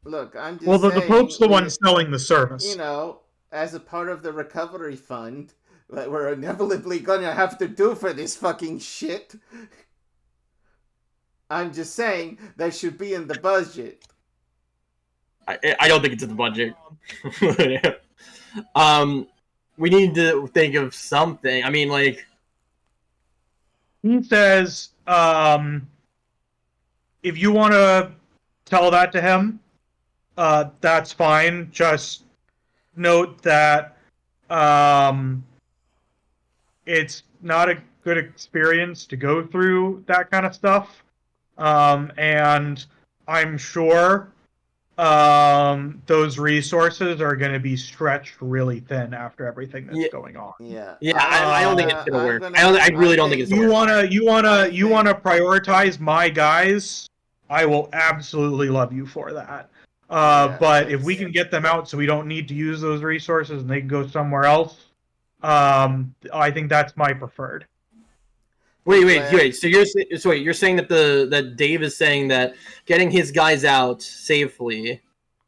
Look, I'm just saying, the Pope's the one selling the service. You know, as a part of the recovery fund that we're inevitably gonna have to do for this fucking shit. I'm just saying that should be in the budget. I don't think it's in the budget. We need to think of something. I mean, He says, if you want to tell that to him, that's fine. Just note that it's not a good experience to go through that kind of stuff. And I'm sure those resources are going to be stretched really thin after everything that's going on. Yeah, I don't think it's gonna work. I really don't think it's gonna work. You wanna prioritize my guys? I will absolutely love you for that. But if we can get them out so we don't need to use those resources and they can go somewhere else, I think that's my preferred. Wait. So you're saying that that Dave is saying that getting his guys out safely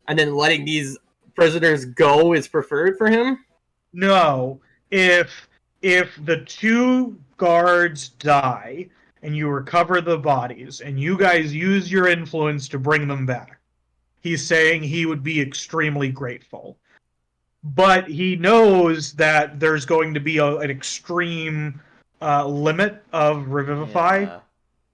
and then letting these prisoners go is preferred for him? No. If the 2 guards die and you recover the bodies and you guys use your influence to bring them back, he's saying he would be extremely grateful. But he knows that there's going to be an extreme limit of revivify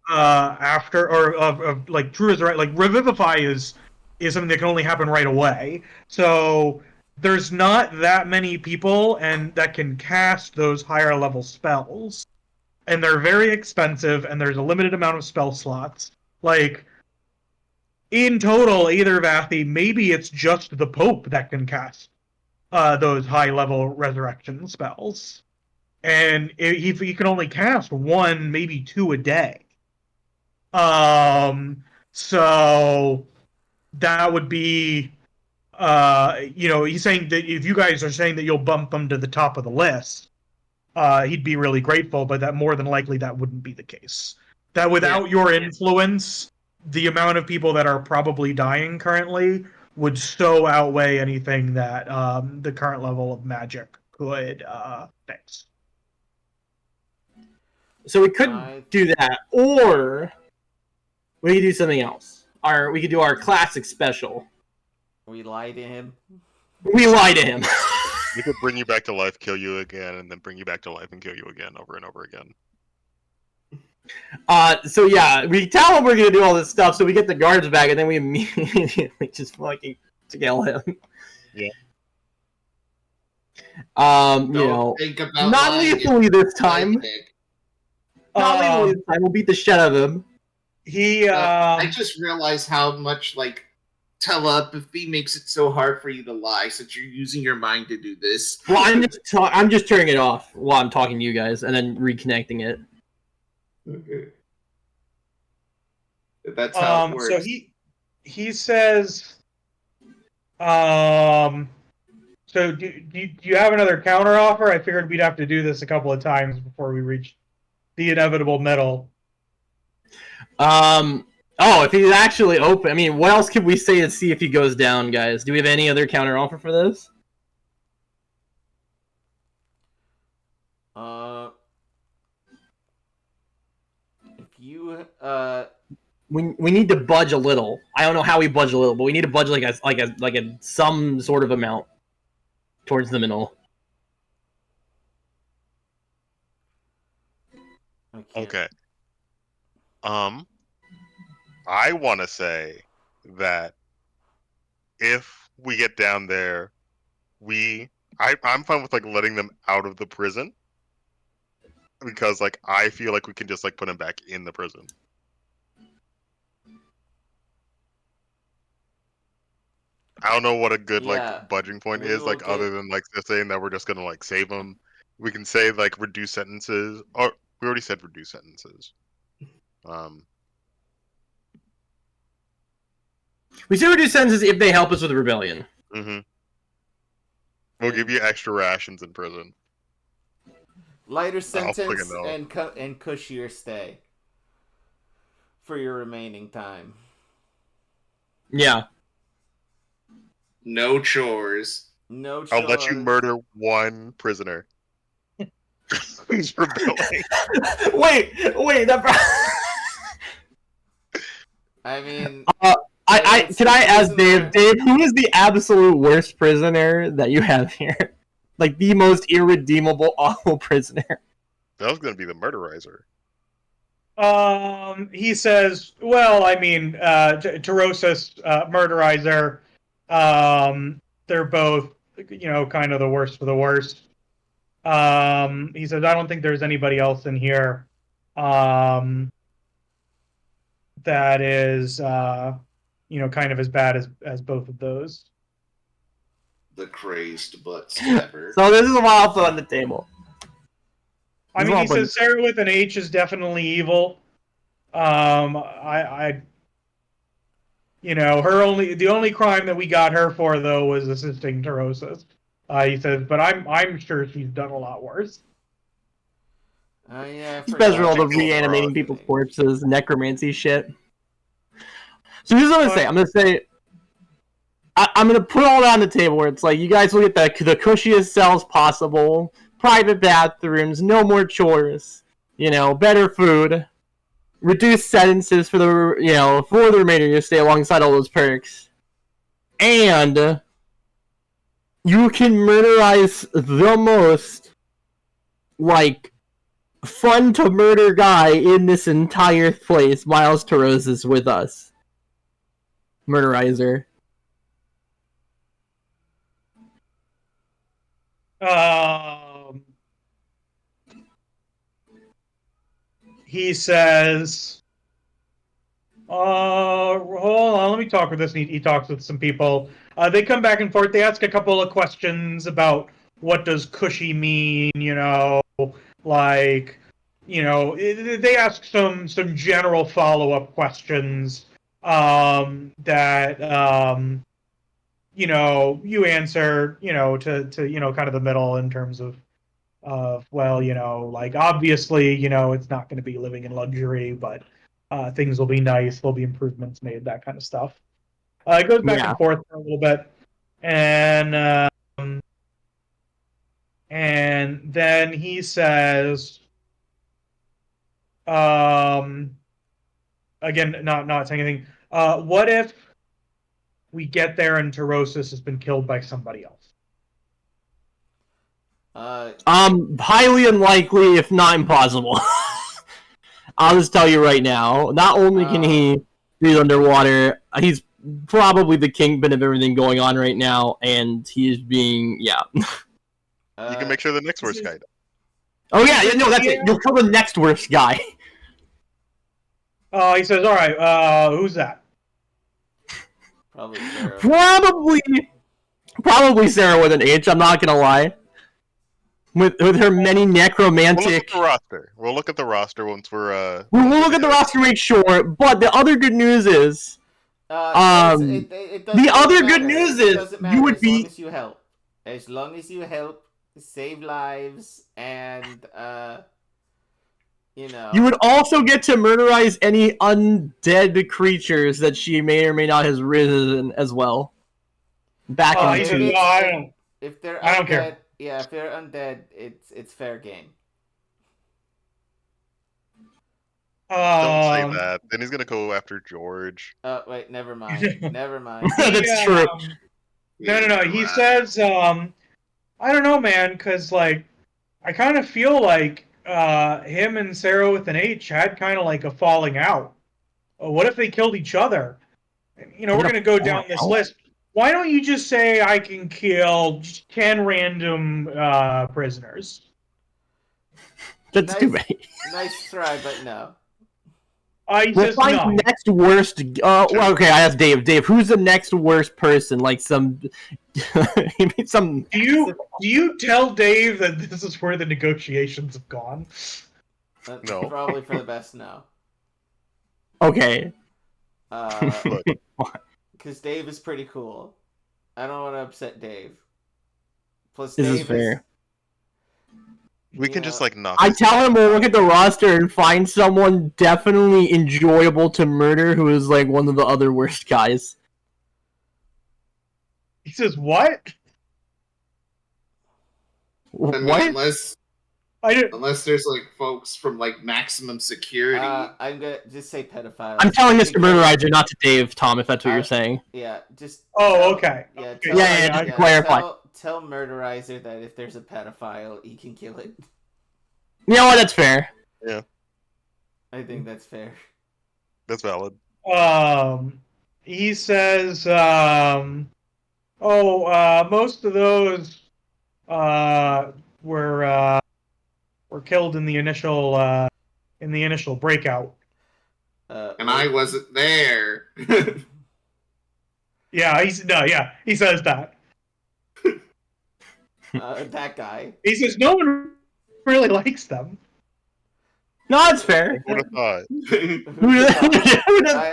after, or of like Drew is right. Like revivify is something that can only happen right away. So there's not that many people and that can cast those higher level spells, and they're very expensive. And there's a limited amount of spell slots. Like in total, either Vathy, maybe it's just the Pope that can cast those high level resurrection spells. And he can only cast 1, maybe 2 a day. So that would be, he's saying that if you guys are saying that you'll bump him to the top of the list, he'd be really grateful, but that more than likely that wouldn't be the case. That without your influence, the amount of people that are probably dying currently would so outweigh anything that the current level of magic could fix. So we could do that, or we could do something else. We could do our classic special. We lie to him. We lie to him. We could bring you back to life, kill you again, and then bring you back to life and kill you again over and over again. So yeah, we tell him we're gonna do all this stuff, so we get the guards back, and then we immediately just fucking kill him. Yeah. Not lethally this time. Not lethally this time. We'll beat the shit out of him. I just realized how much telepathy makes it so hard for you to lie, since you're using your mind to do this. Well, I'm just turning it off while I'm talking to you guys, and then reconnecting it. Okay. That's how it works. So he says, so do you have another counter offer? I figured we'd have to do this a couple of times before we reach the inevitable middle. If he's actually open, I mean, what else could we say to see if he goes down, guys? Do we have any other counter offer for this? We need to budge a little. I don't know how we budge a little, but we need to budge like a some sort of amount towards the middle. Okay. I want to say that if we get down there, I'm fine with letting them out of the prison, because I feel like we can just put them back in the prison. I don't know what a good budging point is, other than just saying that we're just gonna save them. We can say reduce sentences, or we already said reduce sentences. We say reduce sentences if they help us with the rebellion. Mm-hmm. We'll give you extra rations in prison. Lighter sentence and cushier stay for your remaining time. Yeah. No chores. No chores. I'll let you murder 1 prisoner who's rebelling. Wait, I mean, can I ask Dave? Dave, who is the absolute worst prisoner that you have here? The most irredeemable, awful prisoner. That was gonna be the murderizer. He says, well, I mean, Tarosis, Murderizer, they're both, kind of the worst for the worst. He says, I don't think there's anybody else in here that is, kind of as bad as both of those. The crazed butt stabber. So this is what I'll put on the table. I mean, he says Sarah with an H is definitely evil. The only crime that we got her for though was assisting Tarosis. He says, but I'm sure she's done a lot worse. Yeah. Especially all the reanimating people's corpses, necromancy shit. So here's what I'm gonna say. I'm gonna say I'm gonna put all that on the table where it's like you guys will get the cushiest cells possible, private bathrooms, no more chores, better food, reduced sentences for the remainder of your stay alongside all those perks, and you can murderize the most fun to murder guy in this entire place. Miles Taros is with us. Murderizer. He says, hold on, let me talk with this. And he talks with some people. They come back and forth. They ask a couple of questions about what does cushy mean, they ask some general follow-up questions that you answer, to kind of the middle in terms of obviously, it's not going to be living in luxury, but things will be nice. There'll be improvements made, that kind of stuff. It goes back and forth for a little bit, and then he says, again, not saying anything. What if we get there and Tarosis has been killed by somebody else? Highly unlikely, if not impossible. I'll just tell you right now. Not only can he breathe underwater, he's probably the kingpin of everything going on right now, and he's being you can make sure the next worst guy. Oh yeah, no, that's it. You'll kill the next worst guy. He says, "All right, who's that?" Probably Sarah. Probably Sarah with an H. I'm not gonna lie. With her many necromantic. We'll look at the roster once we're. We'll look at the roster to make sure. But the other good news is. The other good news is you would be. As long as you help, save lives, and You would also get to murderize any undead creatures that she may or may not has risen as well. Back into. If they're I don't undead, care. Yeah, if they're undead, it's fair game. Don't say that. Then he's gonna go after George. Oh wait, never mind. Never mind. That's true. No. He says, I don't know, man, because I kind of feel like him and Sarah with an H had kind of a falling out. What if they killed each other? We're gonna go down this list. Why don't you just say I can kill 10 random prisoners? That's too bad. Nice try, but no. He says no. Next worst. Okay, I asked Dave. Dave, who's the next worst person? Some. Some. Do you tell Dave that this is where the negotiations have gone? No. Probably for the best. No. Okay. Because Dave is pretty cool. I don't want to upset Dave. Plus, this Dave is fair. We can just knock. I tell him we'll look at the roster and find someone definitely enjoyable to murder who is one of the other worst guys. He says what? What? Unless there's folks from maximum security. I'm gonna just say pedophile. I'm telling Mr. Murderizer, not to Dave, Tom, if that's what you're saying. Yeah, just. Okay. Yeah, just clarify. Tell Murderizer that if there's a pedophile, he can kill it. You know what? That's fair. Yeah. I think that's fair. That's valid. He says, most of those were killed in the initial breakout. And I wasn't there. Yeah, he says that. That guy. He says no one really likes them. No, that's fair. Who would have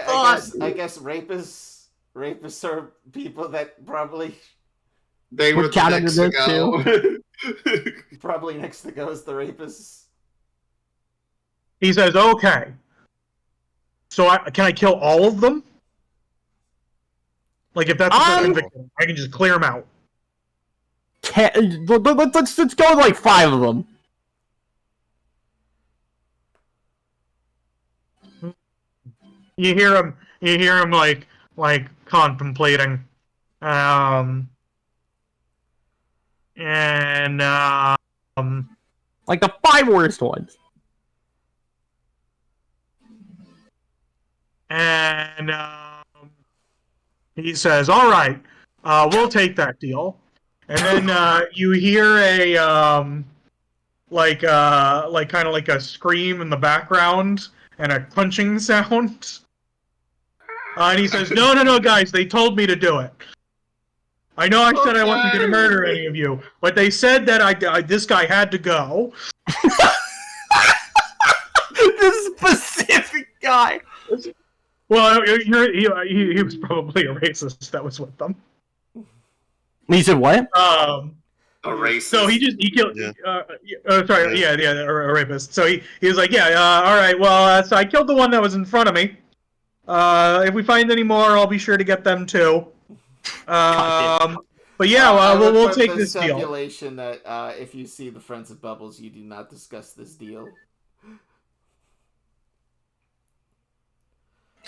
thought? I guess rapists are people that probably they were counted next to go. Probably next to go is the rapists. He says, okay. So can I kill all of them? Like, if that's what they're convicted, I can just clear them out. Let's go with like 5 of them. You hear him like contemplating, and like the 5 worst ones. And he says, "All right, we'll take that deal." And then you hear a kind of like a scream in the background and a crunching sound. And he says, "No, guys, they told me to do it. I know I said I wasn't going to murder any of you, but they said that this guy had to go." This specific guy. Well, he was probably a racist that was with them. He said what? A racist. So he killed. Yeah. A rapist. So he was like, all right. Well, so I killed the one that was in front of me. If we find any more, I'll be sure to get them too. But yeah, we'll take this deal. Stipulation that if you see the Friends of Bubbles, you do not discuss this deal.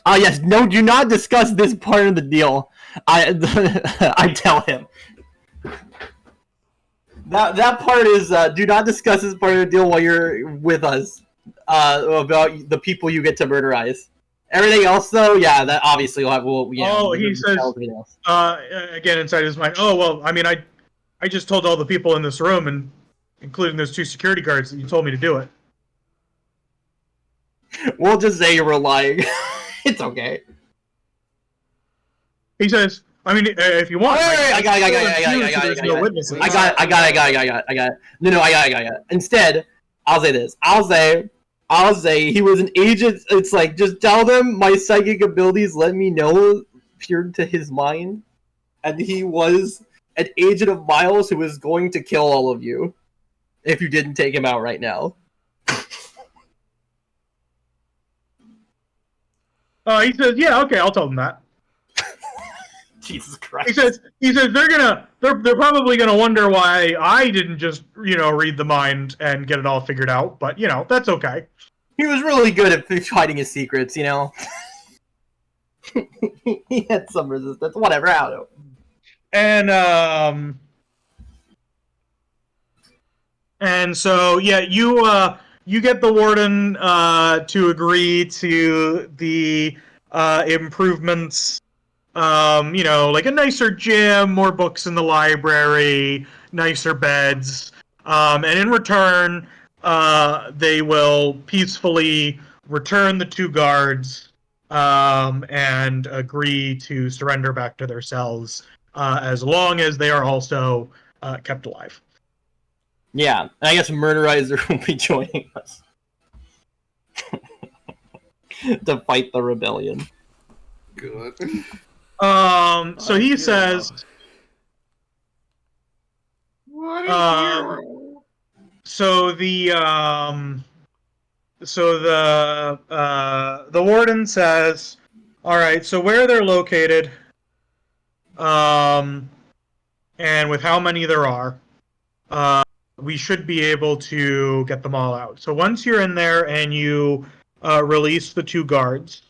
Yes, no, do not discuss this part of the deal. I tell him. That part is, do not discuss this part of the deal while you're with us, about the people you get to murderize. Everything else, though, yeah, that obviously he says, again inside his mind, oh, well, I mean, I just told all the people in this room, and including those 2 security guards, that you told me to do it. We'll just say you were lying. It's okay. He says, I mean, if you want... I got it. No, I got it. Instead, I'll say this. I'll say he was an agent. It's like, just tell them my psychic abilities let me know peered to his mind. And he was an agent of Miles who was going to kill all of you if you didn't take him out right now. He says, yeah, okay, I'll tell them that. Jesus Christ. He says they're probably gonna wonder why I didn't just, read the mind and get it all figured out, but that's okay. He was really good at hiding his secrets, He had some resistance. Whatever, I don't know. And so yeah, you get the warden to agree to the improvements, like a nicer gym, more books in the library, nicer beds, and in return, they will peacefully return the 2 guards and agree to surrender back to their cells as long as they are also kept alive. Yeah, I guess Murderizer will be joining us to fight the rebellion. Good. So he says, what a hero. So the warden says, all right, so where they're located, and with how many there are, we should be able to get them all out. So once you're in there and you release the 2 guards,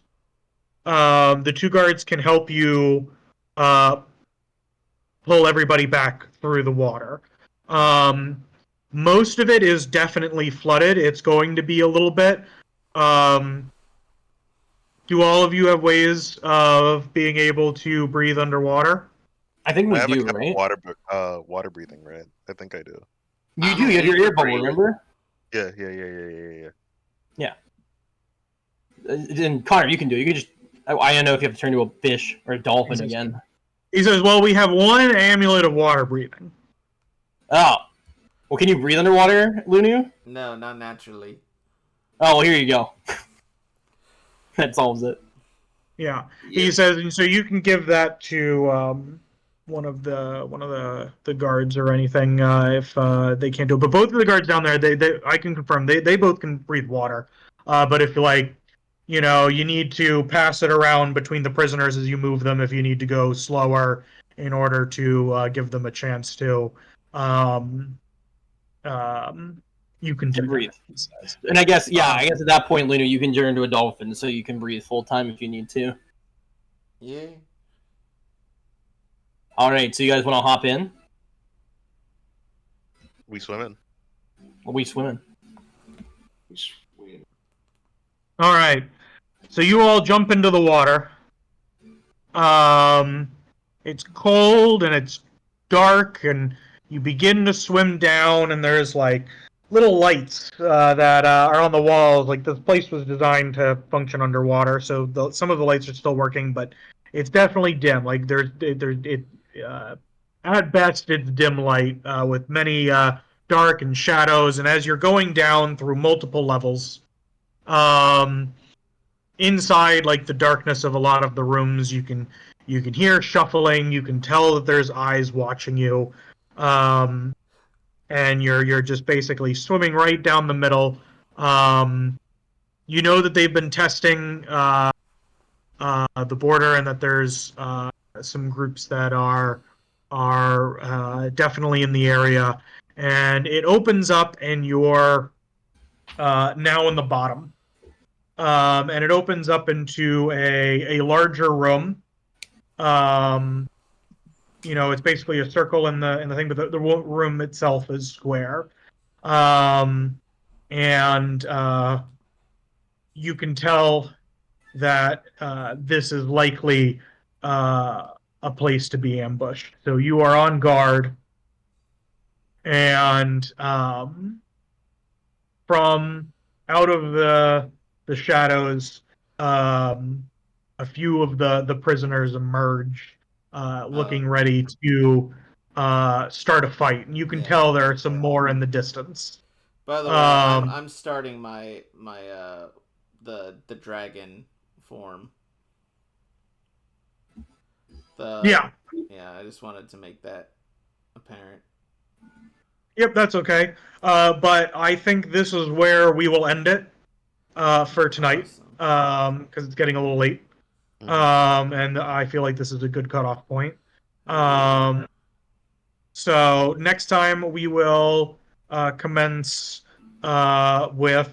the 2 guards can help you pull everybody back through the water. Most of it is definitely flooded. It's going to be a little bit Do all of you have ways of being able to breathe underwater? I think we I have do, a right? water breathing, right? I think I do. You do. You have your ear bubble, remember? Yeah. Yeah. And Connor, you can do it. You can just. I don't know if you have to turn into a fish or a dolphin again. He says, well, we have one amulet of water breathing. Oh. Well, can you breathe underwater, Lunu? No, not naturally. Oh, well, here you go. That solves it. Yeah. He says, and so you can give that to one of the guards or anything if they can't do it. But both of the guards down there, they I can confirm they both can breathe water. But if you need to pass it around between the prisoners as you move them, if you need to go slower in order to give them a chance to, you can do breathe. That. And I guess at that point, Lunu, you can turn into a dolphin, so you can breathe full time if you need to. Yeah. All right, so you guys want to hop in? We swimming. We swimming. All right. So you all jump into the water. It's cold and it's dark, and you begin to swim down, and there's little lights that are on the walls. This place was designed to function underwater, so some of the lights are still working, but it's definitely dim. At best, it's dim light with many dark and shadows. And as you're going down through multiple levels, inside the darkness of a lot of the rooms, you can hear shuffling. You can tell that there's eyes watching you. And you're just basically swimming right down the middle. You know that they've been testing the border, and that there's some groups that are definitely in the area. And it opens up, and you're now in the bottom. And it opens up into a larger room. It's basically a circle in the thing, but the room itself is square. And you can tell that this is likely a place to be ambushed. So you are on guard, and from out of the shadows, a few of the prisoners emerge, looking ready to start a fight. And you can tell there are some more in the distance. By the way, I'm starting my the dragon form. Yeah, I just wanted to make that apparent. Yep, that's okay. But I think this is where we will end it for tonight, because it's getting a little late. And I feel like this is a good cutoff point. So next time we will commence with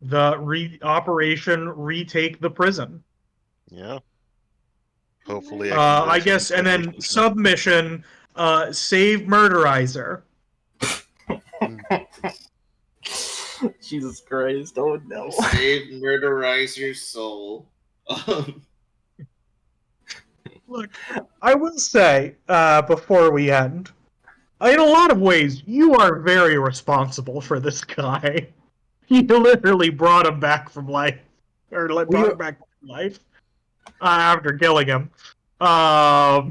the Operation Retake the Prison. Yeah. Hopefully, I guess, and then submission, save Murderizer. Jesus Christ! Oh no! Save Murderizer's soul. Look, I will say before we end, in a lot of ways, you are very responsible for this guy. You literally brought him back from life, or brought him back to life after killing him. Yeah,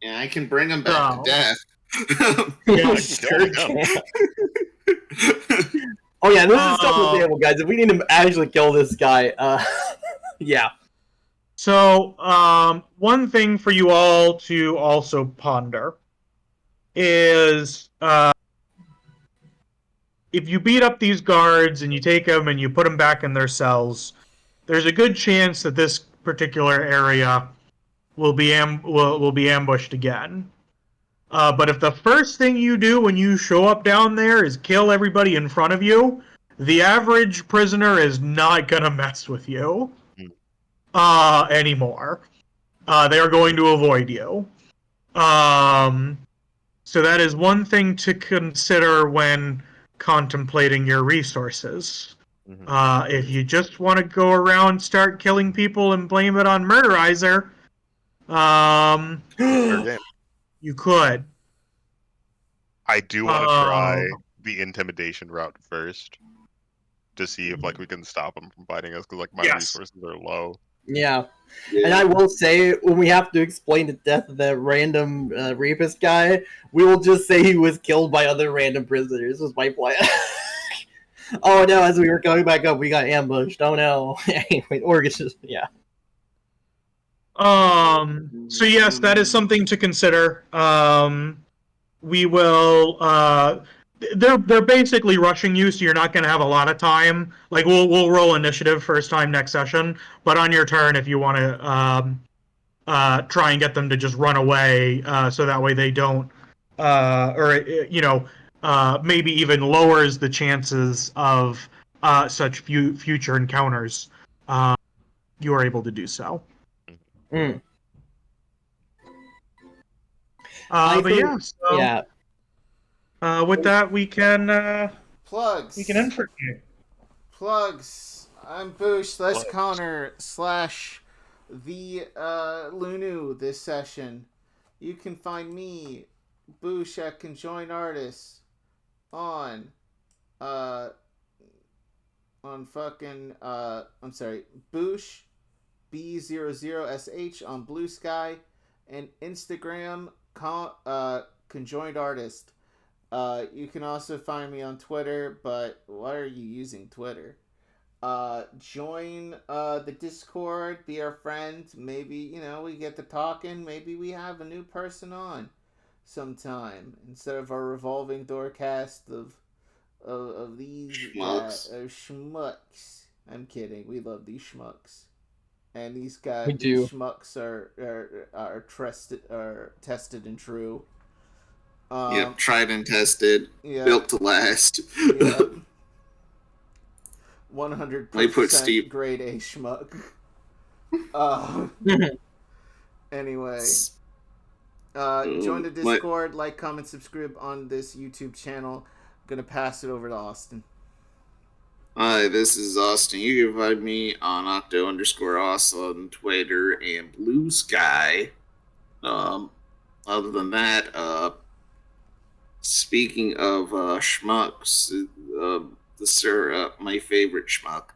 I can bring him back to death. Yeah, sure can. Oh yeah, this is stuff with example, guys. If we need to actually kill this guy, yeah. So, one thing for you all to also ponder is if you beat up these guards and you take them and you put them back in their cells, there's a good chance that this particular area will be ambushed again. But if the first thing you do when you show up down there is kill everybody in front of you, the average prisoner is not gonna mess with you anymore. They are going to avoid you. So that is one thing to consider when contemplating your resources. If you just want to go around, start killing people, and blame it on Murderizer, you could. I do want to try the intimidation route first to see if we can stop them from fighting us, because my resources are low. Yeah. And I will say, when we have to explain the death of that random rapist guy, we will just say he was killed by other random prisoners, was my plan. Oh no, as we were going back up, we got ambushed. Oh no. Anyway, Orgus, yeah. So yes, that is something to consider. We will, they're basically rushing you, so you're not going to have a lot of time. We'll roll initiative first time next session, but on your turn, if you want to try and get them to just run away, so that way they don't, maybe even lowers the chances of such future encounters, you are able to do so. With that, we can plugs. We can end for you. Plugs. I'm Boosh / Connar / the Lunu this session. You can find me, Boosh, at Conjoined Artists on fucking Boosh B00SH on Blue Sky, and Instagram Conjoined Artist. You can also find me on Twitter, but why are you using Twitter? Join the Discord, be our friend. Maybe, we get to talking. Maybe we have a new person on sometime instead of our revolving door cast of these schmucks. I'm kidding. We love these schmucks. And these guys, these schmucks are tested and true. Yep, tried and tested, built to last. 100% grade A schmuck. Anyway, join the Discord, like, comment, subscribe on this YouTube channel. I'm gonna pass it over to Austin. Hi, this is Austin. You can find me on Octo_Aus on Twitter and Blue Sky. Other than that, speaking of schmucks, my favorite schmuck.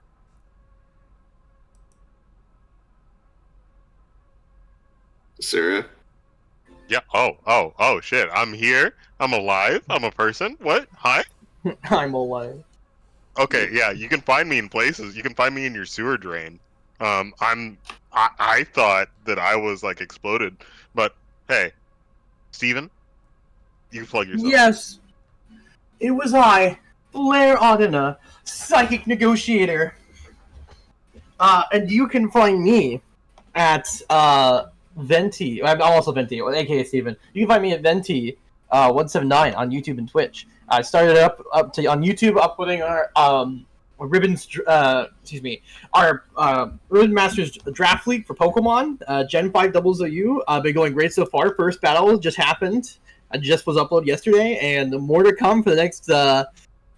Tasura? Yeah. Oh, shit. I'm here. I'm alive. I'm a person. What? Hi? I'm alive. Okay, yeah, you can find me in places. You can find me in your sewer drain. I thought that I was, exploded. But, hey, Steven, you plug yourself. Yes. It was I, Blair Audina, psychic negotiator. And you can find me at Venty. I'm also Venty, aka Steven. You can find me at Venty 179 on YouTube and Twitch. I started up on YouTube, uploading our Ribbon Masters Draft League for Pokemon, Gen 5 OU. Been going great so far. First battle just happened. I just was uploaded yesterday, and more to come for the next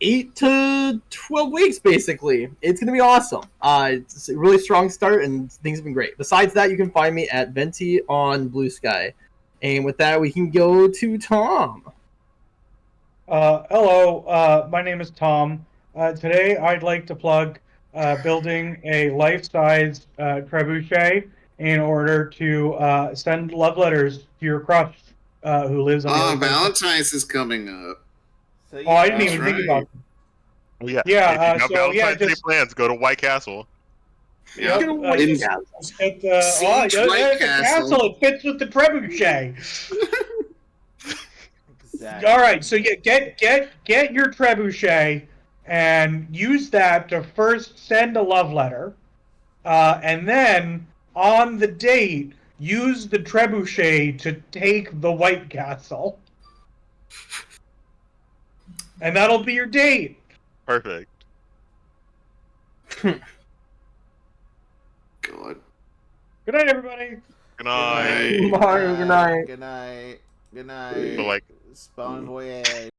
8 to 12 weeks, basically. It's going to be awesome. It's a really strong start, and things have been great. Besides that, you can find me at Venty on Blue Sky. And with that, we can go to Tom. Hello, my name is Tom. Today, I'd like to plug building a life-size trebuchet in order to send love letters to your crush who lives on the other Valentine's is coming up. So I didn't even think about that. Oh, yeah. Yeah, if you have Valentine's Day plans, go to White Castle. Yeah. White Castle. It fits with the trebuchet. Exactly. All right, so get your trebuchet and use that to first send a love letter, and then on the date use the trebuchet to take the White Castle, and that'll be your date. Perfect. God. Good night, everybody. Good night. Mario, good night. Good night. Good night. But Spawn voyage.